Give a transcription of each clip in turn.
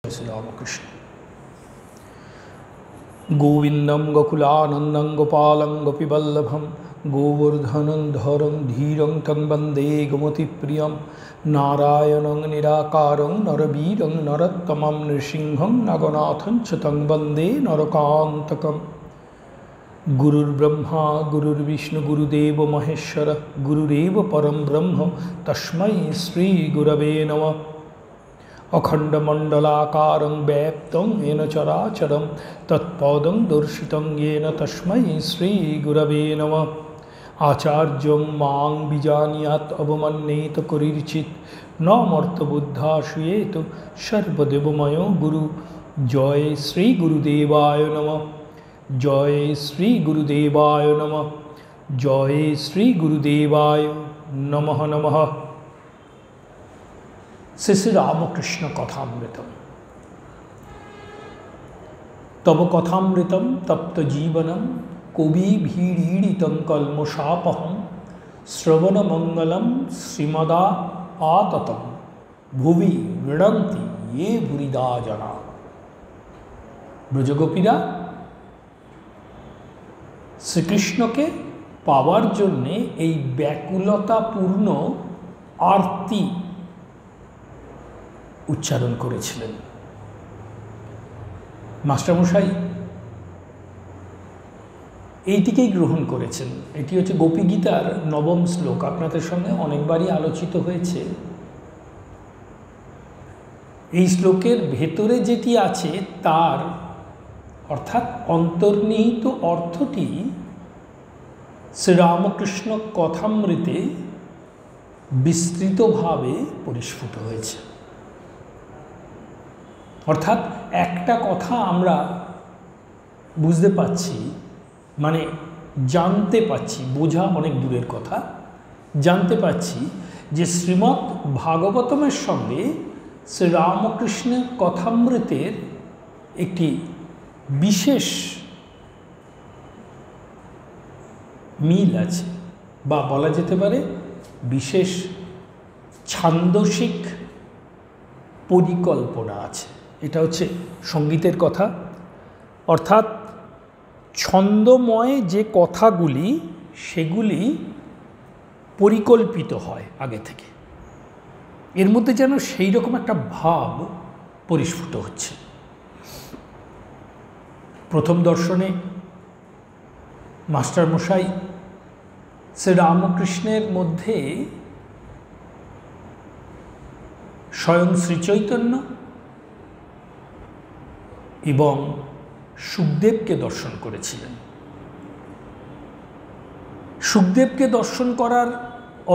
श्री रामकृष्ण। गोविंदं गोकुलानंदं गोपालं गोपीवल्लभं गोवर्धनं धरं धीरं तं वन्दे गोमतिप्रियं नारायणं निराकारं नरवीरं नरोत्तमं नृसिंहं नागनाथं च तं वन्दे नरकान्तकम्। गुरुर्ब्रह्मा गुरुर्विष्णु गुरुदेव महेश्वर गुरुरेव परं ब्रह्म तस्मै श्री गुरवे नमः। अखंडमंडलाकारं व्याप्तं येन चराचरं तत्पदं दर्शितं येन तस्मै श्री गुरवे नमः। आचार्यं मां विजानीयात् अवमन्येत करिर्चित् न मर्त्यबुद्धाश्रयेत सर्वदेवमयो गुरु। जय श्री गुरुदेवाय नमः। जय श्री गुरुदेवाय नमः। जय श्री गुरुदेवाय नमः नमः। श्री श्री रामकृष्ण कथामृतम। तब कथामृतम तप्त जीवनम कविभिरीडितं कल्मषापहं श्रवणमंगलम श्रीमदा आततं भुवि गृणन्ति ये भूरिदा जना। ब्रजगोपीरा श्रीकृष्ण के पावार जन्य এই ব্যাকুলতাপূর্ণ আরতি উচ্চারণ করেছিলেন। মাস্টারমশাই এইটিকেই গ্রহণ করেছেন। এটি হচ্ছে গোপী গীতার নবম শ্লোক, আপনাদের সঙ্গে অনেকবারই আলোচিত হয়েছে। এই শ্লোকের ভেতরে যেটি আছে তার অর্থাৎ অন্তর্নিহিত অর্থটি শ্রীরামকৃষ্ণ কথামৃতে বিস্তৃতভাবে পরিস্ফুট হয়েছে। অর্থাৎ একটা কথা আমরা বুঝতে পাচ্ছি, মানে জানতে পাচ্ছি, বোঝা অনেক দূরের কথা, জানতে পাচ্ছি যে শ্রীমদ্ ভাগবতমের সঙ্গে শ্রীরামকৃষ্ণের কথামৃতের একটি বিশেষ মিল আছে, বা বলা যেতে পারে বিশেষ ছান্দসিক পরিকল্পনা আছে। এটা হচ্ছে সঙ্গীতের কথা। অর্থাৎ ছন্দময় যে কথাগুলি সেগুলি পরিকল্পিত হয় আগে থেকে, এর মধ্যে যেন সেই রকম একটা ভাব পরিস্ফুট হচ্ছে। প্রথম দর্শনে মাস্টারমশাই শ্রীরামকৃষ্ণের মধ্যে স্বয়ং শ্রীচৈতন্য এবং সুখদেবকে দর্শন করেছিলেন। সুখদেবকে দর্শন করার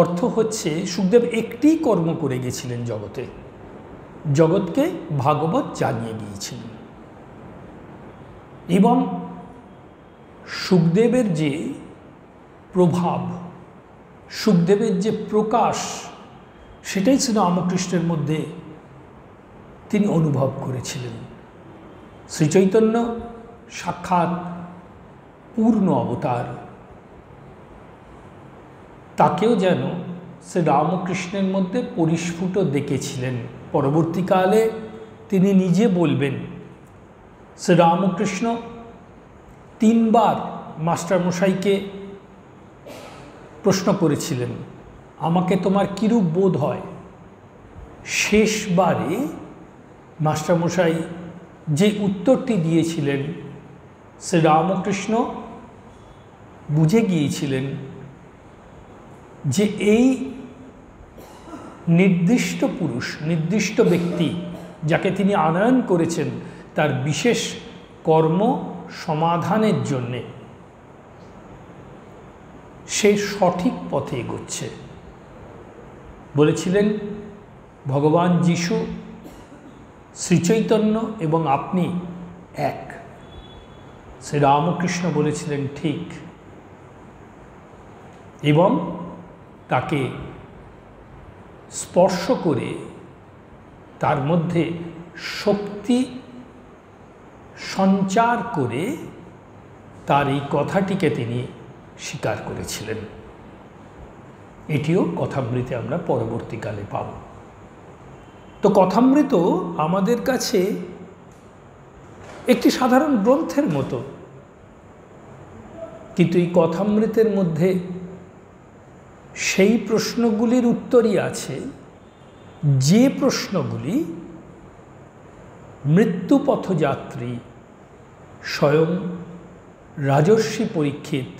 অর্থ হচ্ছে সুখদেব একটি কর্ম করে গেছিলেন জগতে, জগৎকে ভাগবত জানিয়ে গিয়েছিলেন। এবং সুখদেবের যে প্রভাব, সুখদেবের যে প্রকাশ, সেটাই ছিল রামকৃষ্ণের মধ্যে তিনি অনুভব করেছিলেন। শ্রীচৈতন্য সাক্ষাৎ পূর্ণ অবতার, তাকেও যেন শ্রী রামকৃষ্ণের মধ্যে পরিস্ফুট দেখেছিলেন। পরবর্তীকালে তিনি নিজে বলবেন, শ্রী রামকৃষ্ণ তিনবার মাস্টারমশাইকে প্রশ্ন করেছিলেন, আমাকে তোমার কিরূপ বোধ হয়? শেষবারে মাস্টারমশাই যে উত্তরটি দিয়েছিলেন, শ্রী রামকৃষ্ণ বুঝে গিয়েছিলেন যে এই নির্দিষ্ট পুরুষ, নির্দিষ্ট ব্যক্তি যাকে তিনি আনয়ন করেছেন তার বিশেষ কর্ম সমাধানের জন্যে সে সঠিক পথে এগোচ্ছে। বলেছিলেন ভগবান যিশু, শ্রীচৈতন্য এবং আপনি এক। শ্রী রামকৃষ্ণ বলেছিলেন ঠিক, এবং তাকে স্পর্শ করে তার মধ্যে শক্তি সঞ্চার করে তার এই কথাটিকে তিনি স্বীকার করেছিলেন। এটিও কথামৃতে আমরা পরবর্তীকালে পাব। তো কথামৃত আমাদের কাছে একটি সাধারণ গ্রন্থের মতো, কিন্তু এই কথামৃতের মধ্যে সেই প্রশ্নগুলির উত্তরই আছে যে প্রশ্নগুলি মৃত্যুপথযাত্রী স্বয়ং রাজর্ষি পরীক্ষিত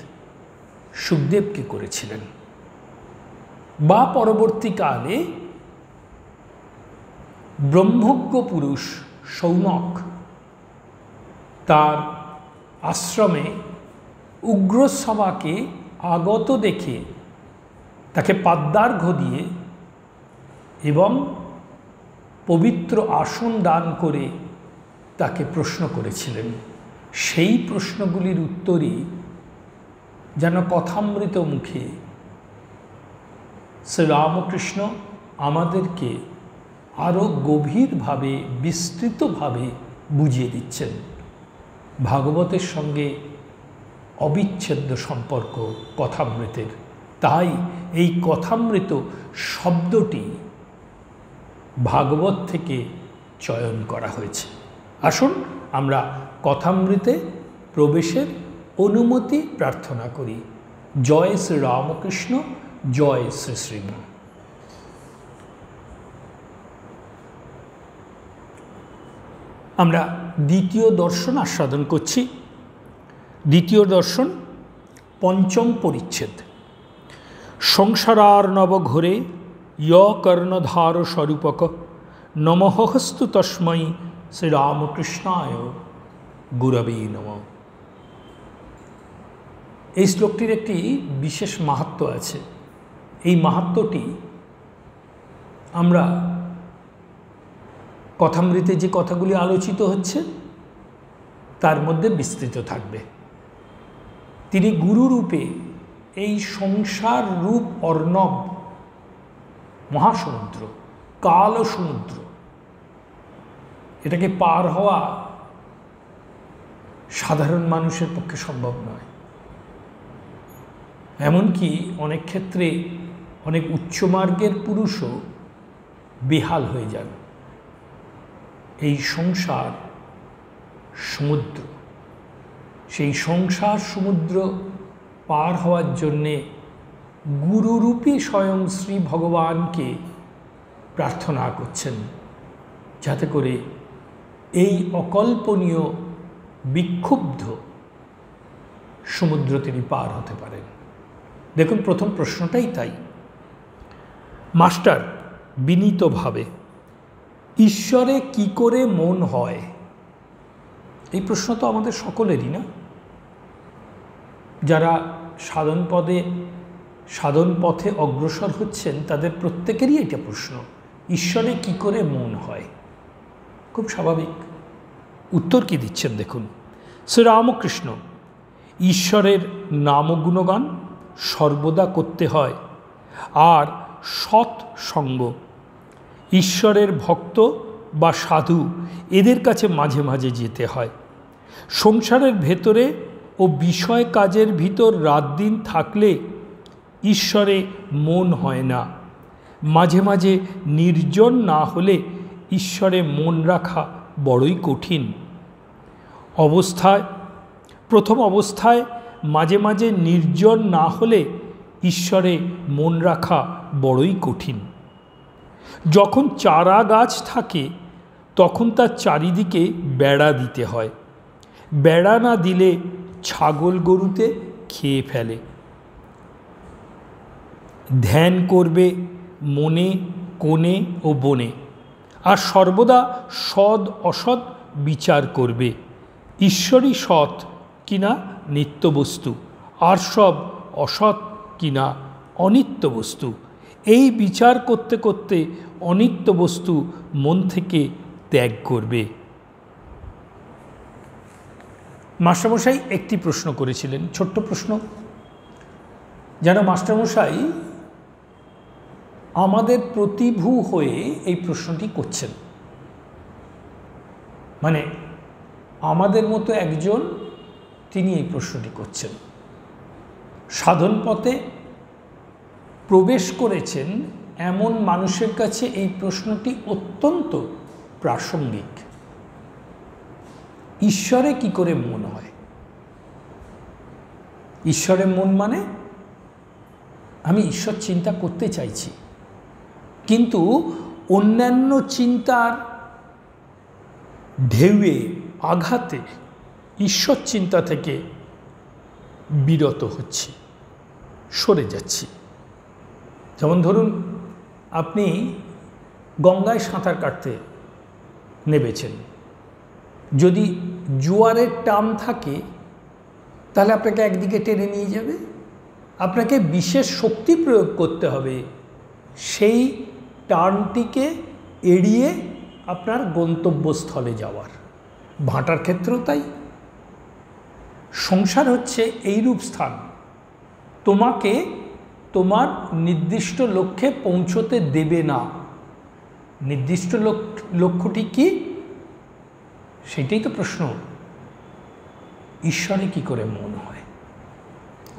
সুখদেবকে করেছিলেন, বা পরবর্তীকালে ব্রহ্মজ্ঞ পুরুষ শৌনক তার আশ্রমে উগ্রসভাকে আগত দেখে তাকে পাদ্যার্ঘ্য দিয়ে এবং পবিত্র আসন দান করে তাকে প্রশ্ন করেছিলেন। সেই প্রশ্নগুলির উত্তরই যেন কথামৃত মুখে শ্রীরামকৃষ্ণ আমাদেরকে আরও গভীরভাবে বিস্তৃতভাবে বুঝিয়ে দিচ্ছেন। ভাগবতের সঙ্গে অবিচ্ছেদ্য সম্পর্ক কথামৃতের, তাই এই কথামৃত শব্দটি ভাগবত থেকে চয়ন করা হয়েছে। আসুন আমরা কথামৃতে প্রবেশের অনুমতি প্রার্থনা করি। জয় শ্রী রামকৃষ্ণ, জয় শ্রী শ্রীরাম। আমরা দ্বিতীয় দর্শন আস্বাদন করছি। দ্বিতীয় দর্শন পঞ্চম পরিচ্ছেদ। সংসারার্ণব ঘোরে য় কর্ণধার স্বরূপক নমঃস্তু তস্मै শ্রীরামকৃষ্ণায় গুরবে নমঃ। এই শ্লোকটির একটি বিশেষ মাহাত্ম্য আছে। এই মাহাত্ম্যটি আমরা কথামৃতে যে কথাগুলি আলোচিত হচ্ছে তার মধ্যে বিস্তৃত থাকবে। তিনি গুরুরূপে এই সংসার রূপ অর্ণব মহাসমুদ্র, কাল সমুদ্র, এটাকে পার হওয়া সাধারণ মানুষের পক্ষে সম্ভব নয়। এমনকি অনেক ক্ষেত্রে অনেক উচ্চমার্গের পুরুষও বেহাল হয়ে যান। এই সংসার সমুদ্র, সেই সংসার সমুদ্র পার হওয়ার জন্যে গুরুরূপী স্বয়ং শ্রী ভগবানকে প্রার্থনা করছেন, যাতে করে এই অকল্পনীয় বিক্ষুব্ধ সমুদ্র তিনি পার হতে পারেন। দেখুন, প্রথম প্রশ্নটাই তাই। মাস্টার বিনীতভাবে, ঈশ্বরে কি করে মন হয়? এই প্রশ্ন তো আমাদের সকলেরই, না? যারা সাধন পথে অগ্রসর হচ্ছেন তাদের প্রত্যেকেরই এটা প্রশ্ন, ঈশ্বরে কি করে মন হয়? খুব স্বাভাবিক। উত্তর কি দিচ্ছেন দেখুন। শ্রীরামকৃষ্ণ, ঈশ্বরের নাম গুণগান সর্বদা করতে হয়, আর সৎ সঙ্গ, ঈশ্বরের ভক্ত বা সাধু এদের কাছে মাঝে মাঝে যেতে হয়। সংসারের ভেতরে ও বিষয় কাজের ভিতর রাত দিন থাকলে ঈশ্বরে মন হয় না। মাঝে মাঝে নির্জন না হলে ঈশ্বরে মন রাখা বড়ই কঠিন। প্রথম অবস্থায় মাঝে মাঝে নির্জন না হলে ঈশ্বরে মন রাখা বড়ই কঠিন। যখন চারা গাছ থাকে তখন তার চারিদিকে বেড়া দিতে হয়। বেড়া না দিলে ছাগল গরুতে খেয়ে ফেলে। ধ্যান করবে মনে, কোণে ও বনে, আর সর্বদা সৎ অসৎ বিচার করবে। ঈশ্বরই সৎ কিনা নিত্য বস্তু, আর সব অসৎ কিনা অনিত্য বস্তু। এই বিচার করতে করতে অনিত্য বস্তু মন থেকে ত্যাগ করবে। মাস্টারমশাই একটি প্রশ্ন করেছিলেন, ছোট্ট প্রশ্ন, যেন মাস্টারমশাই আমাদের প্রতিভু হয়ে এই প্রশ্নটি করছেন। মানে আমাদের মতো একজন তিনি এই প্রশ্নটি করছেন। সাধন পথে প্রবেশ করেছেন এমন মানুষের কাছে এই প্রশ্নটি অত্যন্ত প্রাসঙ্গিক। ঈশ্বরে কি করে মন হয়? ঈশ্বরের মন মানে আমি ঈশ্বর চিন্তা করতে চাইছি, কিন্তু অন্যান্য চিন্তার ঢেউয়ে আঘাতে ঈশ্বর চিন্তা থেকে বিরত হচ্ছি, সরে যাচ্ছি। যেমন ধরুন, আপনি গঙ্গায় সাঁতার কাটতে নেমেছেন, যদি জোয়ারের টান থাকে তাহলে আপনাকে একদিকে টেনে নিয়ে যাবে, আপনাকে বিশেষ শক্তি প্রয়োগ করতে হবে সেই টার্নটিকে এড়িয়ে আপনার গন্তব্যস্থলে যাওয়ার। ভাটার ক্ষেত্রেও তাই। সংসার হচ্ছে এইরূপ স্থান, তোমাকে তোমার নির্দিষ্ট লক্ষ্যে পৌঁছতে দেবে না। নির্দিষ্ট লক্ষ্যটি কি, সেটাই তো প্রশ্ন। ঈশ্বরে কি করে মন হয়?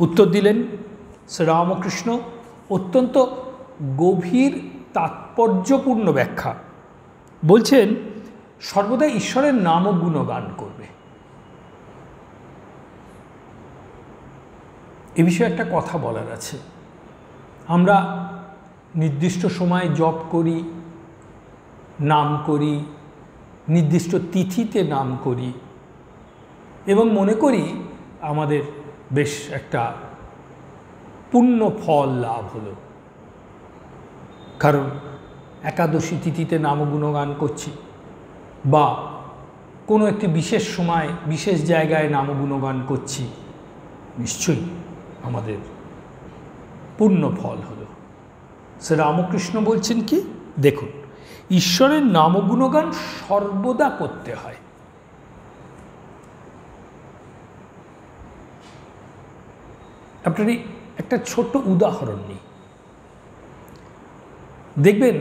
উত্তর দিলেন শ্রীরামকৃষ্ণ অত্যন্ত গভীর তাৎপর্যপূর্ণ ব্যাখ্যা। বলছেন, সর্বদা ঈশ্বরের নাম ও গুণগান করবে। এ বিষয়ে একটা কথা বলার আছে। আমরা নির্দিষ্ট সময়ে জপ করি, নাম করি, নির্দিষ্ট তিথিতে নাম করি এবং মনে করি আমাদের বেশ একটা পুণ্য ফল লাভ হলো, কারণ একাদশী তিথিতে নাম গুণগান করছি বা কোনো একটি বিশেষ সময় বিশেষ জায়গায় নাম গুণগান করছি, নিশ্চয়ই আমাদের পূর্ণ ফল হলো। শ্রীরামকৃষ্ণ বলছেন কি, দেখুন, ঈশ্বরের নাম গুণগান সর্বদা করতে হয়। আপনারই একটা ছোট্ট উদাহরণ নিই, দেখবেন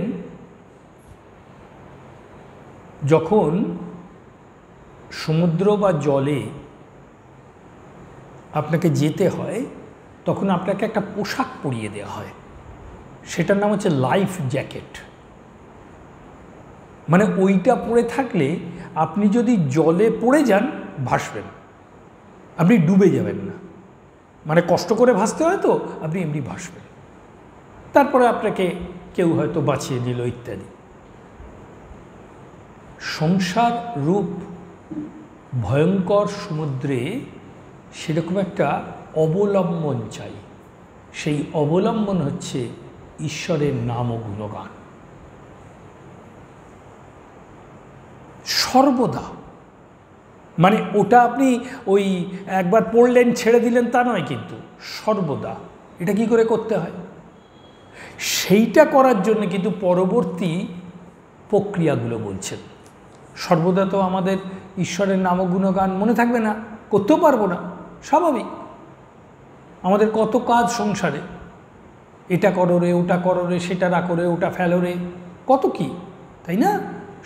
যখন সমুদ্র বা জলে আপনাকে যেতে হয় তখন আপনাকে একটা পোশাক পরিয়ে দেওয়া হয়, সেটার নাম হচ্ছে লাইফ জ্যাকেট। মানে ওইটা পরে থাকলে আপনি যদি জলে পড়ে যান ভাসবেন, আপনি ডুবে যাবেন না। মানে কষ্ট করে ভাসতে হয় তো, আপনি এমনি ভাসবেন, তারপরে আপনাকে কেউ হয়তো বাঁচিয়ে দিল ইত্যাদি। সংসার রূপ ভয়ঙ্কর সমুদ্রে সেরকম একটা অবলম্বন চাই। সেই অবলম্বন হচ্ছে ঈশ্বরের নাম ও গুণগান সর্বদা। মানে ওটা আপনি ওই একবার পড়লেন ছেড়ে দিলেন তা নয়, কিন্তু সর্বদা। এটা কি করে করতে হয়? সেইটা করার জন্য কিন্তু পরবর্তী প্রক্রিয়াগুলো বলছেন। সর্বদা তো আমাদের ঈশ্বরের নাম গুণগান মনে থাকবে না, করতেও পারবো না, স্বাভাবিক। আমাদের কত কাজ সংসারে, এটা করো রে, ওটা করো রে, সেটা রাখো রে, ওটা ফেলো রে, কত কি, তাই না?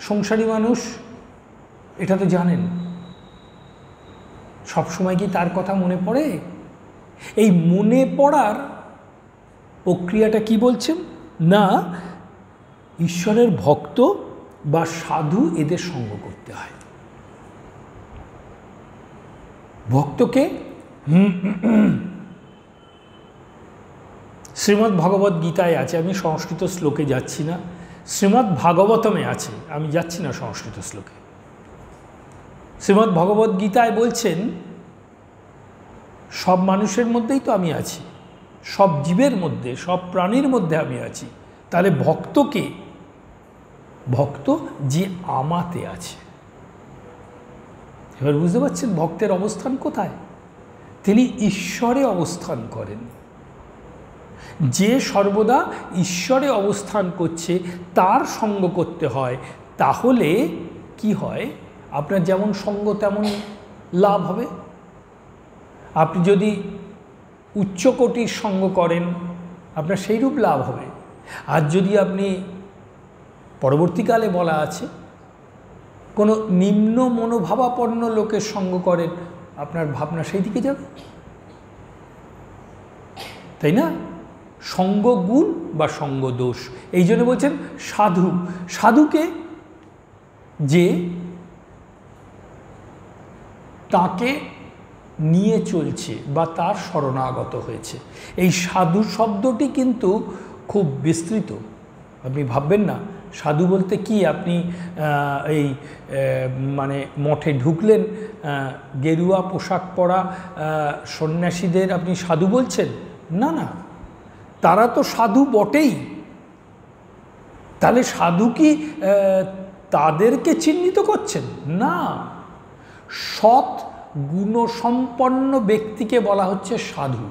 সংসারী মানুষ এটা তো জানেন। সবসময় কি তার কথা মনে পড়ে? এই মনে পড়ার প্রক্রিয়াটা কি বলছেন না, ঈশ্বরের ভক্ত বা সাধু এদের সঙ্গ করতে হয়। ভক্তকে শ্রীমদ্ ভগবদ্ গীতায় আছে, আমি সংস্কৃত শ্লোকে যাচ্ছি না, শ্রীমদ্ ভাগবতমে আছে, আমি যাচ্ছি না সংস্কৃত শ্লোকে। শ্রীমদ্ ভগবদ্ গীতায় বলছেন, সব মানুষের মধ্যেই তো আমি আছি, সব জীবের মধ্যে, সব প্রাণীর মধ্যে আমি আছি। তাহলে ভক্তকে, ভক্ত যে আমাতে আছে। এবার বুঝতে পারছেন ভক্তের অবস্থান কোথায়? তিনি ঈশ্বরে অবস্থান করেন। যে সর্বদা ঈশ্বরে অবস্থান করছে তার সঙ্গ করতে হয়। তাহলে কি হয়, আপনার যেমন সঙ্গ তেমন লাভ হবে। আপনি যদি উচ্চকোটির সঙ্গ করেন আপনার সেইরূপ লাভ হবে। আর যদি আপনি, পরবর্তীকালে বলা আছে, কোনো নিম্ন মনোভাবাপন্ন লোকের সঙ্গ করেন আপনার ভাবনা সেই দিকে যাবে, তাই না? সঙ্গগুণ বা সঙ্গদোষ। এই জন্য বলছেন সাধু, সাধুকে যে তাকে নিয়ে চলছে বা তার শরণাগত হয়েছে। এই সাধু শব্দটি কিন্তু খুব বিস্তৃত। আপনি ভাববেন না সাধু বলতে কি আপনি এই মানে মঠে ঢুকলেন, গেরুয়া পোশাক পরা সন্ন্যাসীদের আপনি সাধু বলছেন, না না, তারা তো সাধু বটেই। তাহলে সাধু কি তাদেরকে চিহ্নিত করছেন? না, সৎ গুণসম্পন্ন ব্যক্তিকে বলা হচ্ছে সাধু,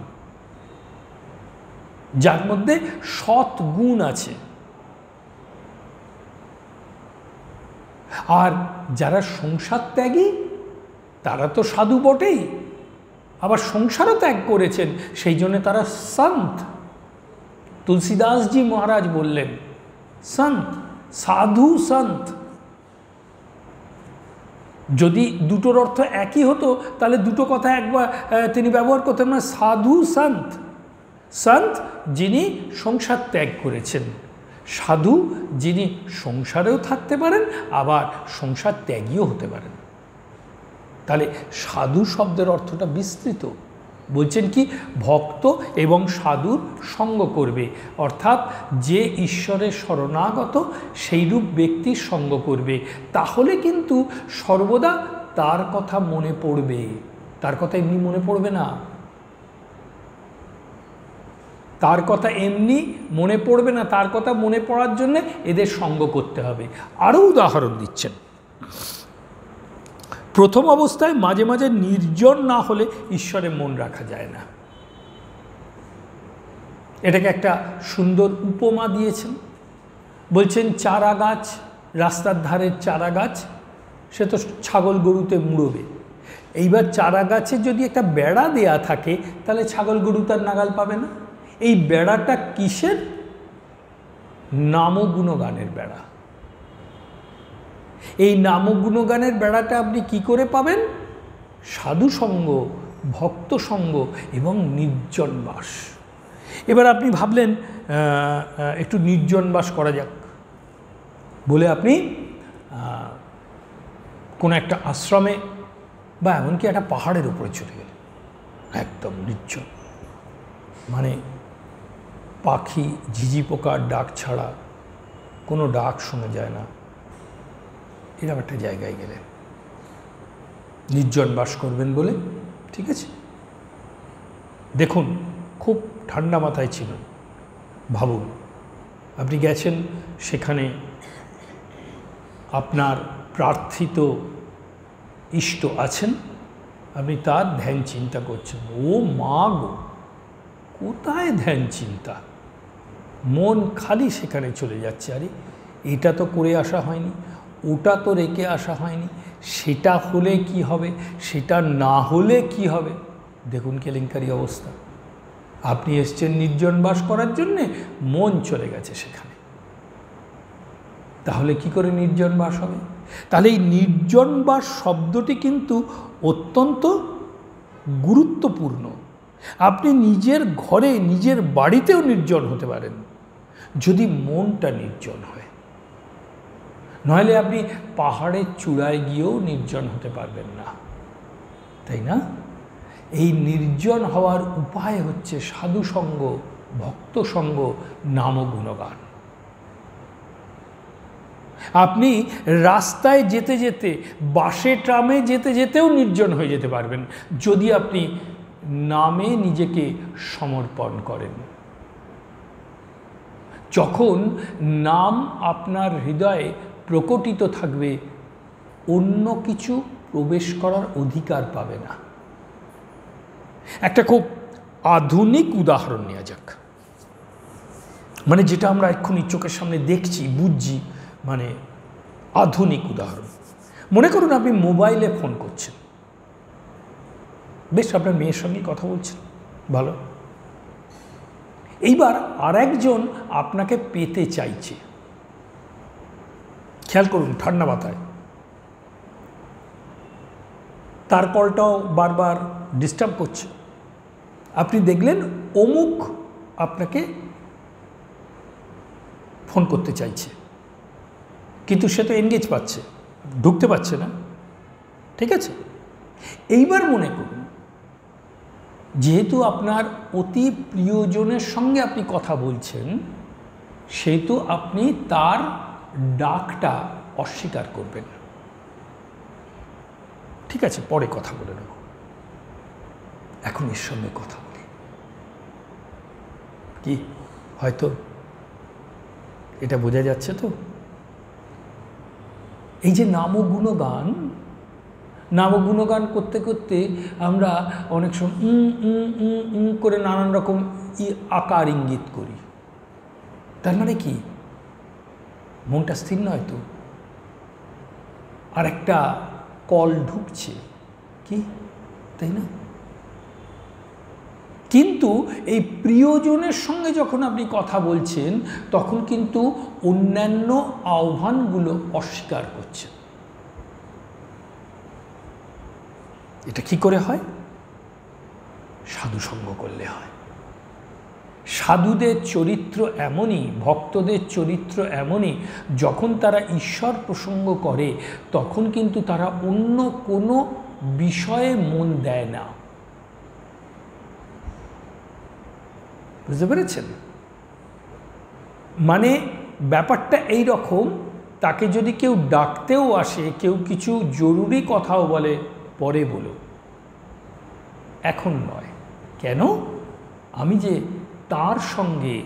যার মধ্যে সৎ গুণ আছে। আর যারা সংসার ত্যাগী তারা তো সাধু বটেই, আবার সংসারও ত্যাগ করেছেন, সেই জন্য তারা সন্ত। তুলসীদাসজি মহারাজ বললেন সন্ত, সাধু সন্ত। যদি দুটোর অর্থ একই হতো তাহলে দুটো কথা একবার তিনি ব্যবহার করতেন না। সাধু সন্ত, সন্ত যিনি সংসার ত্যাগ করেছেন, সাধু যিনি সংসারেও থাকতে পারেন আবার সংসার ত্যাগীও হতে পারেন। তাহলে সাধু শব্দের অর্থটা বিস্তৃত। বলছেন কি, ভক্ত এবং সাধুর সঙ্গ করবে, অর্থাৎ যে ঈশ্বরের শরণাগত সেইরূপ ব্যক্তির সঙ্গ করবে, তাহলে কিন্তু সর্বদা তার কথা মনে পড়বে। তার কথা এমনি মনে পড়বে না, তার কথা এমনি মনে পড়বে না, তার কথা মনে পড়ার জন্য এদের সঙ্গ করতে হবে। আরও উদাহরণ দিচ্ছেন। প্রথম অবস্থায় মাঝে মাঝে নির্জন না হলে ঈশ্বরে মন রাখা যায় না। এটাকে একটা সুন্দর উপমা দিয়েছেন। বলছেন চারা গাছ, রাস্তার ধারের চারা গাছ, সে তো ছাগল গরুতে মুড়বে। এইবার চারা গাছে যদি একটা বেড়া দেয়া থাকে তাহলে ছাগল গরু তার নাগাল পাবে না। এই বেড়াটা কিসের? নামগুণগানের বেড়া। এই নামগুণগানের বেড়াটা আপনি কি করে পাবেন? সাধু সঙ্গ, ভক্ত সঙ্গ এবং নির্জন বাস। এবার আপনি ভাবলেন একটু নির্জন বাস করা যাক বলে আপনি কোনো একটা আশ্রমে বা এমনকি একটা পাহাড়ের উপরে চলে গেলেন, একদম নির্জন, মানে পাখি ঝিঝি পোকার ডাক ছাড়া কোনো ডাক শোনা যায় না, এরকম একটা জায়গায় গেলেন নির্জন বাস করবেন বলে। ঠিক আছে, দেখুন খুব ঠান্ডা মাথায় ছিল। ভাবুন আপনি গেছেন, সেখানে আপনার প্রার্থিত ইষ্ট আছেন, আপনি তার ধ্যান চিন্তা করছেন। ও মা গো, কোথায় ধ্যান চিন্তা, মন খালি সেখানে চলে যাচ্ছে। আরে এটা তো করে আসা হয়নি, ওটা তো রেখে আসা হয়নি, সেটা হলে কি হবে, সেটা না হলে কি হবে। দেখুন কেলেঙ্কারি অবস্থা। আপনি এসছেন নির্জন বাস করার জন্যে, মন চলে গেছে সেখানে, তাহলে কি করে নির্জন বাস হবে? তাহলে এই নির্জন বাস শব্দটি কিন্তু অত্যন্ত গুরুত্বপূর্ণ। আপনি নিজের ঘরে, নিজের বাড়িতেও নির্জন হতে পারেন যদি মনটা নির্জন হয়। নইলে আপনি পাহাড়ের চূড়ায় গিয়েও নির্জন হতে পারবেন না, তাই না? এই নির্জন হওয়ার উপায় হচ্ছে সাধু সঙ্গ, ভক্ত সঙ্গ, নাম গুণগান। আপনি রাস্তায় যেতে যেতে, বাসে ট্রামে যেতে যেতেও নির্জন হয়ে যেতে পারবেন যদি আপনি নামে নিজেকে সমর্পণ করেন। যখন নাম আপনার হৃদয়ে প্রকটিত থাকবে, অন্য কিছু প্রবেশ করার অধিকার পাবে না। একটা খুব আধুনিক উদাহরণ নেওয়া যাক, মানে যেটা আমরা এক্ষুনি চোখের সামনে দেখছি, বুঝছি, মানে আধুনিক উদাহরণ। মনে করুন আপনি মোবাইলে ফোন করছেন, বেশ আপনার মেয়ের সঙ্গে কথা বলছেন, ভালো। এইবার আর একজন আপনাকে পেতে চাইছে, খেয়াল করুন ঠান্ডা মাথায়, তার কলটাও বারবার ডিস্টার্ব করছে। আপনি দেখলেন অমুক আপনাকে ফোন করতে চাইছে, কিন্তু সে তো এনগেজ পাচ্ছে, ঢুকতে পারছে না। ঠিক আছে, এইবার মনে করুন যেহেতু আপনার অতি প্রিয়জনের সঙ্গে আপনি কথা বলছেন, সেহেতু আপনি তার ডাকটা অস্বীকার করবেন। ঠিক আছে, পরে কথা বলে নেব, এখন এর সঙ্গে কথা বলি। কি হয়তো এটা বোঝা যাচ্ছে তো? এই যে নামগুণগান করতে করতে আমরা অনেক সময় করে নানান রকম আকার ইঙ্গিত করি। তার মানে কি মনটা স্থির নয় তো, আর একটা কল ঢুকছে, কি তাই না? কিন্তু এই প্রিয়জনের সঙ্গে যখন আপনি কথা বলছেন, তখন কিন্তু অন্যান্য আহ্বানগুলো অস্বীকার করছেন। এটা কি করে হয়? সাধুসঙ্গ করলে হয়। সাধুদের চরিত্র এমনই, ভক্তদের চরিত্র এমনই, যখন তারা ঈশ্বর প্রসঙ্গ করে তখন কিন্তু তারা অন্য কোনো বিষয়ে মন দেয় না। বুঝতে পেরেছেন? মানে ব্যাপারটা এই রকম, তাকে যদি কেউ ডাকতেও আসে, কেউ কিছু জরুরি কথাও বলে, পরে বলো, এখন নয়। কেন? আমি যে তার সঙ্গে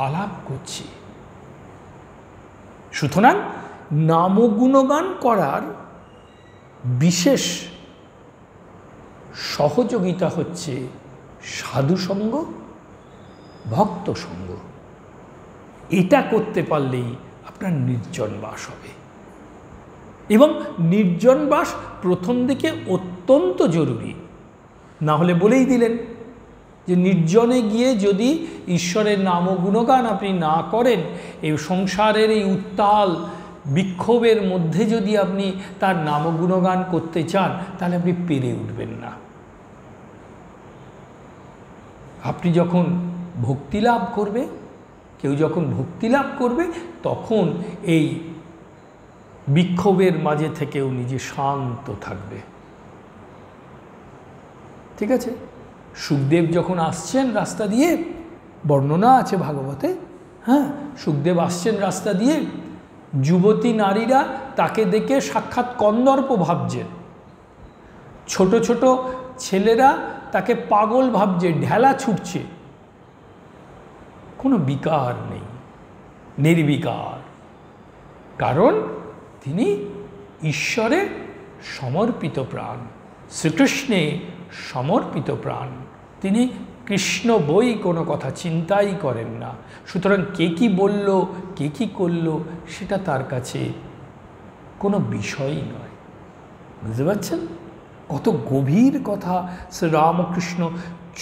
আলাপ করছি। সুতরাং নামগুণগান করার বিশেষ সহযোগিতা হচ্ছে সাধুসঙ্গ, ভক্ত সঙ্গ। এটা করতে পারলেই আপনার নির্জন বাস হবে। এবং নির্জন বাস প্রথম দিকে অত্যন্ত জরুরি। না হলে বলেই দিলেন যে নির্জনে গিয়ে যদি ঈশ্বরের নাম ও গুণগান আপনি না করেন, এই সংসারের এই উত্তাল বিক্ষোভের মধ্যে যদি আপনি তার নাম ও গুণগান করতে চান, তাহলে আপনি পেরে উঠবেন না। আপনি যখন ভক্তি লাভ করবে, কেউ যখন ভক্তি লাভ করবে, তখন এই বিক্ষোভের মাঝে থেকেও নিজে শান্ত থাকবে। ঠিক আছে? সুখদেব যখন আসছেন রাস্তা দিয়ে, বর্ণনা আছে ভাগবতে, হ্যাঁ, সুখদেব আসছেন রাস্তা দিয়ে, যুবতী নারীরা তাকে দেখে সাক্ষাৎ কন্দর্প ভাবছেন, ছোট ছোট ছেলেরা তাকে পাগল ভাবছে, ঢেলা ছুটছে, কোনো বিকার নেই, নির্বিকার। কারণ তিনি ঈশ্বরে সমর্পিত প্রাণ, শ্রীকৃষ্ণে সমর্পিত প্রাণ। তিনি কৃষ্ণ বই কোনো কথা চিন্তাই করেন না। সুতরাং কে কি বলল, কে কি করল, সেটা তার কাছে কোনো বিষয়ই নয়। বুঝতে পারছেন কত গভীর কথা শ্রীরামকৃষ্ণ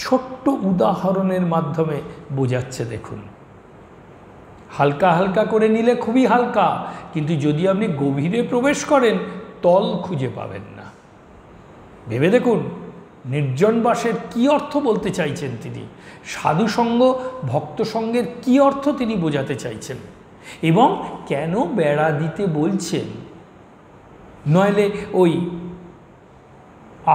ছোট্ট উদাহরণের মাধ্যমে বোঝাচ্ছে? দেখুন, হালকা হালকা করে নিলে খুবই হালকা, কিন্তু যদি আপনি গভীরে প্রবেশ করেন তল খুঁজে পাবেন না। ভেবে দেখুন নির্জনবাসের কী অর্থ বলতে চাইছেন তিনি, সাধুসঙ্গ ভক্ত সঙ্গের কী অর্থ তিনি বোঝাতে চাইছেন, এবং কেন বেড়া দিতে বলছেন। নইলে ওই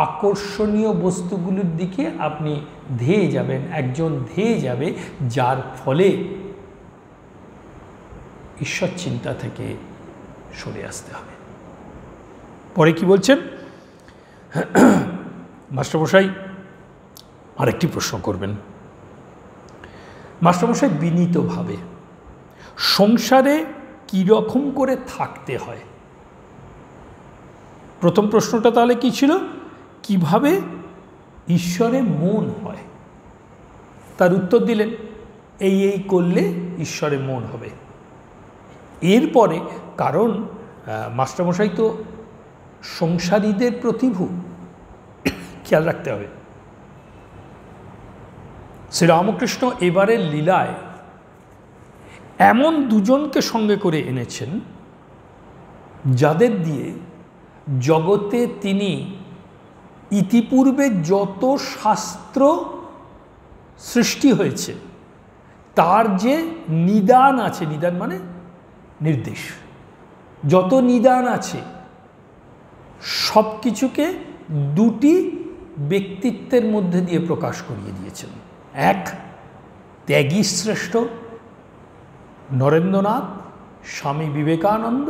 আকর্ষণীয় বস্তুগুলোর দিকে আপনি ধেয়ে যাবেন, একজন ধেয়ে যাবে, যার ফলে ঈশ্বর চিন্তা থেকে সরে আসতে হবে। পরে কি বলছেন? মাস্টারমশাই আরেকটি প্রশ্ন করবেন। মাস্টারমশাই বিনীতভাবে সংসারে কীরকম করে থাকতে হয়? প্রথম প্রশ্নটা তাহলে কি ছিল? কিভাবে ঈশ্বরে মন হয়? তার উত্তর দিলেন এই এই করলে ঈশ্বরে মন হবে। এরপরে, কারণ মাস্টারমশাই তো সংসারীদের প্রতিভু, খেয়াল রাখতে হবে। শ্রীরামকৃষ্ণ এবারের লীলায় এমন দুজনকে সঙ্গে করে এনেছেন যাদের দিয়ে জগতে তিনি ইতিপূর্বে যত শাস্ত্র সৃষ্টি হয়েছে তার যে নিদান আছে, নিদান মানে নির্দেশ, যত নিদান আছে সব কিছুকে দুটি ব্যক্তিত্বের মধ্যে দিয়ে প্রকাশ করিয়ে দিয়েছেন। এক ত্যাগী শ্রেষ্ঠ নরেন্দ্রনাথ স্বামী বিবেকানন্দ,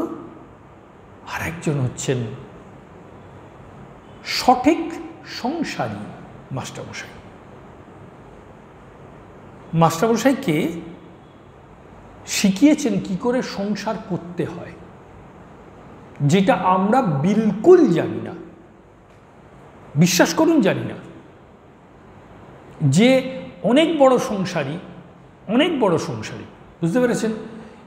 আর একজন হচ্ছেন সঠিক সংসারী মাস্টারমশাই। মাস্টারমশাইকে শিখিয়েছেন কি করে সংসার করতে হয়, যেটা আমরা বিলকুল জানি না, বিশ্বাস করুন জানি না। যে অনেক বড় সংসারী, অনেক বড় সংসারী, বুঝতে পেরেছেন,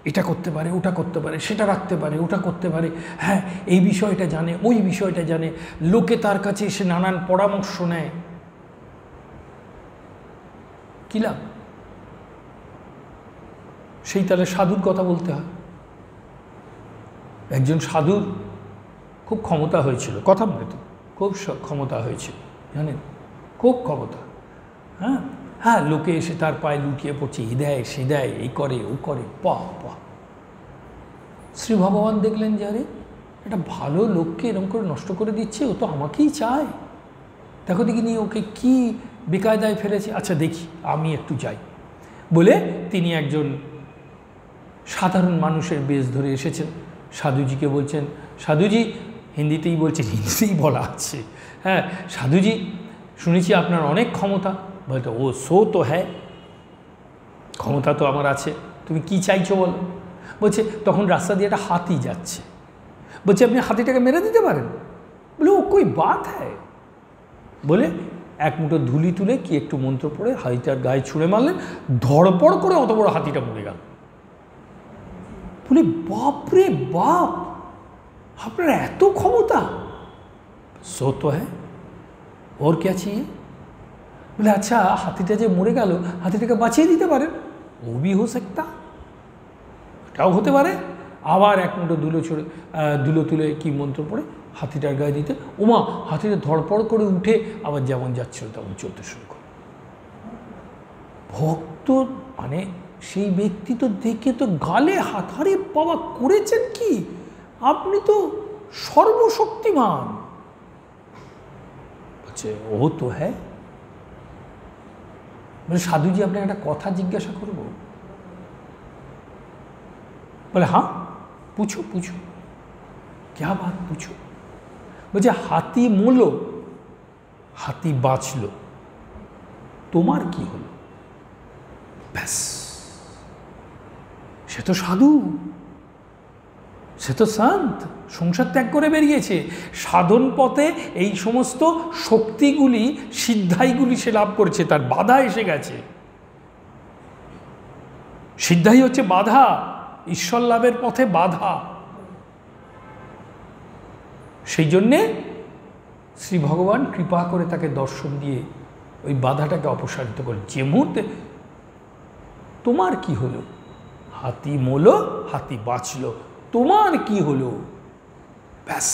এটা করতে পারে, ওটা করতে পারে, সেটা রাখতে পারে, ওটা করতে পারে, হ্যাঁ এই বিষয়টা জানে, ওই বিষয়টা জানে, লোকে তার কাছে এসে নানান পরামর্শ নেয়, কি লাভ? সেই তাহলে সাধুর কথা বলতে হয়। একজন সাধুর খুব ক্ষমতা হয়েছিল, কথা বলে তো, খুব ক্ষমতা হয়েছিল, জানেন, খুব ক্ষমতা। হ্যাঁ হ্যাঁ, লোকে এসে তার পায়ে লুটিয়ে পড়ছে, এ দেয় সে দেয়, এই করে ও করে, বাহ বাহ। শ্রী ভগবান দেখলেন যে আরে একটা ভালো লোককে এরকম করে নষ্ট করে দিচ্ছে, ও তো আমাকেই চায়, দেখো দেখি নিয়ে ওকে কি বেকায়দায় ফেলেছে, আচ্ছা দেখি আমি একটু যাই বলে তিনি একজন সাধারণ মানুষের বেশ ধরে এসেছেন, সাধুজিকে বলছেন, সাধুজি, হিন্দিতেই বলছেন, হিন্দিতেই বলা আছে, হ্যাঁ সাধুজি শুনেছি আপনার অনেক ক্ষমতা। বলতো ও সো তো হ্যাঁ, ক্ষমতা তো আমার আছে, তুমি কি চাইছো বলো? বলছে তখন রাস্তা দিয়ে একটা হাতি যাচ্ছে, বলছে আপনি হাতিটাকে মেরে দিতে পারেন? বলে ও কই বাত হ্যায়, বলে এক মুঠো ধুলি তুলে কি একটু মন্ত্র পড়ে হাতিটার গায়ে ছুঁড়ে মারলেন, ধড়পড় করে অত বড় হাতিটা মরে গেল। বলে বাপরে বাপ, আপনার এত ক্ষমতা? সো তো হ্যাঁ, ওর কে চাইয়ে? বলে আচ্ছা হাতিটা যে মরে গেল, হাতিটাকে বাঁচিয়ে দিতে পারেন? ও ভি হো সকতা, এটাও হতে পারে। আবার এক মুঠো ধুলো তুলে কি মন্ত্র পড়ে হাতিটার গায়ে দিতে, ওমা হাতিটা ধড়পড় করে উঠে আবার যেমন যাচ্ছিল তেমন চলতে শুরু করে। ভক্ত মানে সেই ব্যক্তি তো দেখে তো গালে হাত, হারে বাবা করেছেন কি, আপনি তো সর্বশক্তিমান। বলছে ও তো হ্যাঁ। বলে সাধুজি আপনাকে একটা কথা জিজ্ঞাসা করবো? বলে হ্যাঁ পুছো পুছো, क्या बात पूछो? বলছে হাতি মরল, হাতি বাঁচল, তোমার কি হলো? ব্যাস, সে তো সাধু, সে তো সন্ত, সংসার ত্যাগ করে বেরিয়েছে, সাধন পথে এই সমস্ত শক্তিগুলি সিদ্ধাইগুলি সে লাভ করেছে, তার বাধা এসে গেছে। সিদ্ধাই হচ্ছে বাধা, ঈশ্বর লাভের পথে বাধা। সেই জন্যে শ্রী ভগবান কৃপা করে তাকে দর্শন দিয়ে ওই বাধাটাকে অপসারিত করে। যে মুহূর্তে তোমার কি হলো, হাতি মরল হাতি বাঁচল, তোমার কি হলো, ব্যাস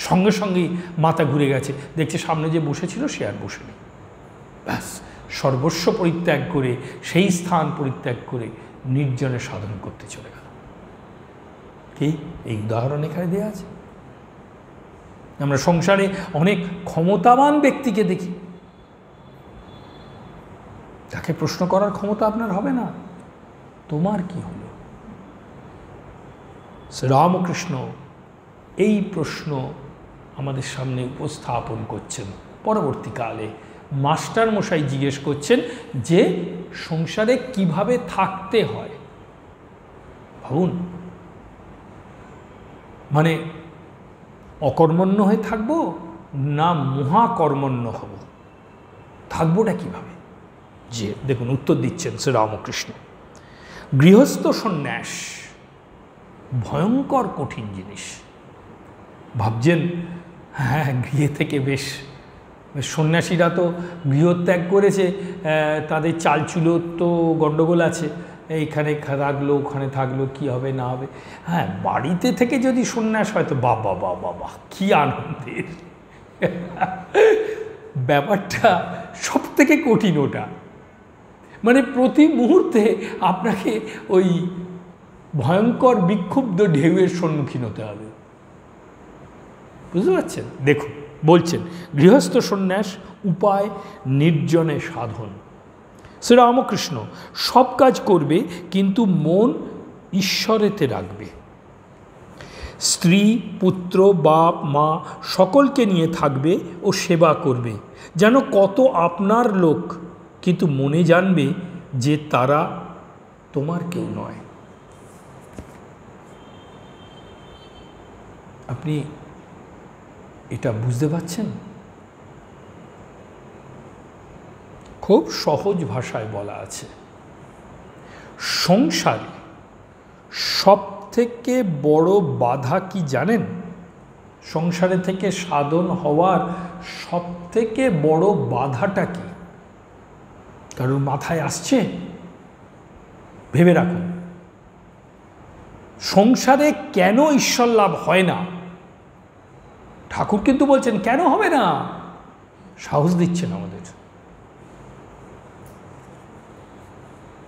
সঙ্গে সঙ্গেই মাথা ঘুরে গেছে, দেখছে সামনে যে বসেছিল সে আর বসে নেই, ব্যাস সর্বস্ব পরিত্যাগ করে সেই স্থান পরিত্যাগ করে নির্জনে সাধন করতে চলে গেল। কি এই উদাহরণ এখানে দেওয়া আছে। আমরা সংসারে অনেক ক্ষমতাবান ব্যক্তিকে দেখি, তাকে প্রশ্ন করার ক্ষমতা আপনার হবে না, তোমার কি হলো? শ্রীরামকৃষ্ণ এই প্রশ্ন আমাদের সামনে উপস্থাপন করছেন। পরবর্তীকালে মাস্টার মশাই জিজ্ঞেস করছেন যে সংসারে কিভাবে থাকতে হয়। ভাবুন, মানে অকর্মণ্য হয়ে থাকবো না মহাকর্মণ্য হব, থাকবোটা কিভাবে? যে দেখুন উত্তর দিচ্ছেন শ্রীরামকৃষ্ণ, গৃহস্থ সন্ন্যাস ভয়ঙ্কর কঠিন জিনিস। ভাবছেন হ্যাঁ গৃহে থেকে বেশ, সন্ন্যাসীরা তো গৃহত্যাগ করেছে, তাদের চালচুলো তো গণ্ডগোল আছে, এইখানে থাকলো ওখানে থাকলো, কি হবে না হবে। হ্যাঁ বাড়িতে থেকে যদি সন্ন্যাস হয় তো বাবা বাবা বাবা কী আনন্দের ব্যাপারটা, সব থেকে কঠিন ওটা। মানে প্রতি মুহূর্তে আপনাকে ওই ভয়ঙ্কর বিক্ষুব্ধ ঢেউয়ের সম্মুখীন হতে হবে। বুঝতে পারছেন? দেখুন বলছেন গৃহস্থ সন্ন্যাস উপায় নির্জনে সাধন। শ্রীরামকৃষ্ণ সব কাজ করবে কিন্তু মন ঈশ্বরেতে রাখবে। স্ত্রী, পুত্র, বাপ, মা সকলকে নিয়ে থাকবে ও সেবা করবে, যেন কত আপনার লোক, কিন্তু মনে জানবে যে তারা তোমার কেউ নয়। আপনি এটা বুঝতে পারছেন? খুব সহজ ভাষায় বলা আছে, সংসারে সব থেকে বড় বাধা কি জানেন? সংসারে থেকে সাধন হওয়ার সব থেকে বড় বাধাটা কি? কারণ মাথায় আসছে? ভেবে রাখুন, সংসারে কেন ঈশ্বর লাভ হয় না? ঠাকুর কিন্তু বলছেন কেন হবে না, সাহস দিচ্ছেন আমাদের,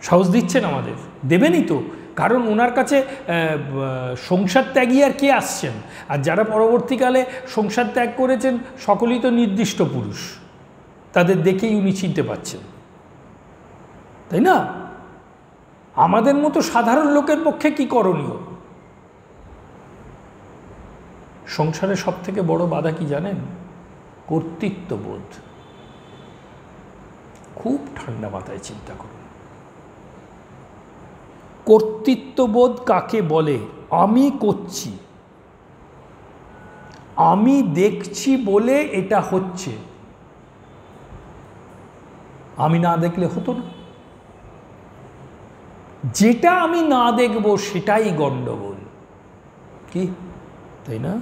সাহস দিচ্ছেন আমাদের, দেবেনই তো। কারণ ওনার কাছে সংসার ত্যাগী আর কে আসছেন? আর যারা পরবর্তীকালে সংসার ত্যাগ করেছেন সকলেই তো নির্দিষ্ট পুরুষ, তাদের দেখেই উনি চিনতে পাচ্ছেন, তাই না? আমাদের মতো সাধারণ লোকের পক্ষে কি করণীয়? সংসারে সব থেকে বড় বাধা কি জানেন? কর্তৃত্ববোধ। খুব ঠান্ডা মাথায় চিন্তা করুন, কর্তৃত্ববোধ কাকে বলে? আমি করছি, আমি দেখছি বলে এটা হচ্ছে, আমি না দেখলে হতো না। যেটা আমি না দেখব সেটাই গণ্ডগোল, কি তাই না?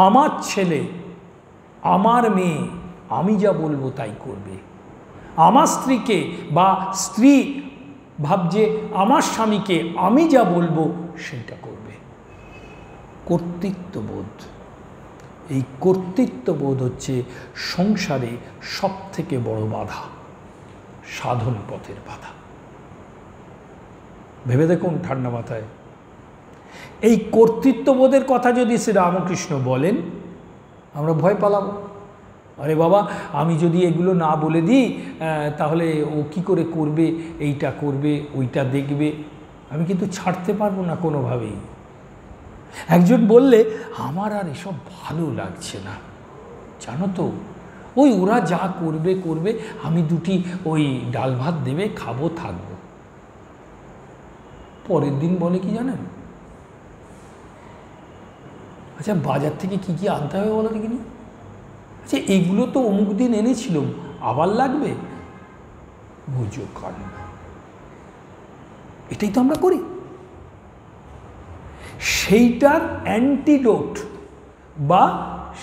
আমার ছেলে, আমার মেয়ে, আমি যা বলবো তাই করবে। আমার স্ত্রীকে বা স্ত্রী ভাবছে আমার স্বামীকে আমি যা বলবো সেটা করবে। কর্তৃত্ববোধ, এই কর্তৃত্ববোধ হচ্ছে সংসারে সব থেকে বড় বাধা, সাধন পথের বাধা। ভেবে দেখুন ঠান্ডা মাথায়, এই কর্তৃত্ববোধের কথা যদি শ্রীরামকৃষ্ণ বলেন আমরা ভয় পালাবো। আরে বাবা, আমি যদি এগুলো না বলে দিই তাহলে ও কি করে করবে, এইটা করবে, ওইটা দেখবে, আমি কিন্তু ছাড়তে পারবো না কোনোভাবেই। একজন বললে আমার আর এসব ভালো লাগছে না, জানো তো, ওই ওরা যা করবে করবে, আমি দুটি ওই ডাল ভাত দেবে খাবো থাকবো। পরের দিন বলে কি জানেন? আচ্ছা বাজার থেকে কি কি আনতে হবে বলো দেখিনি? আচ্ছা এগুলো তো অমুক দিন এনেছিলাম, আবার লাগবে? বুঝো কাণ্ড। এটাই তো আমরা করি। সেইটার অ্যান্টিডোট বা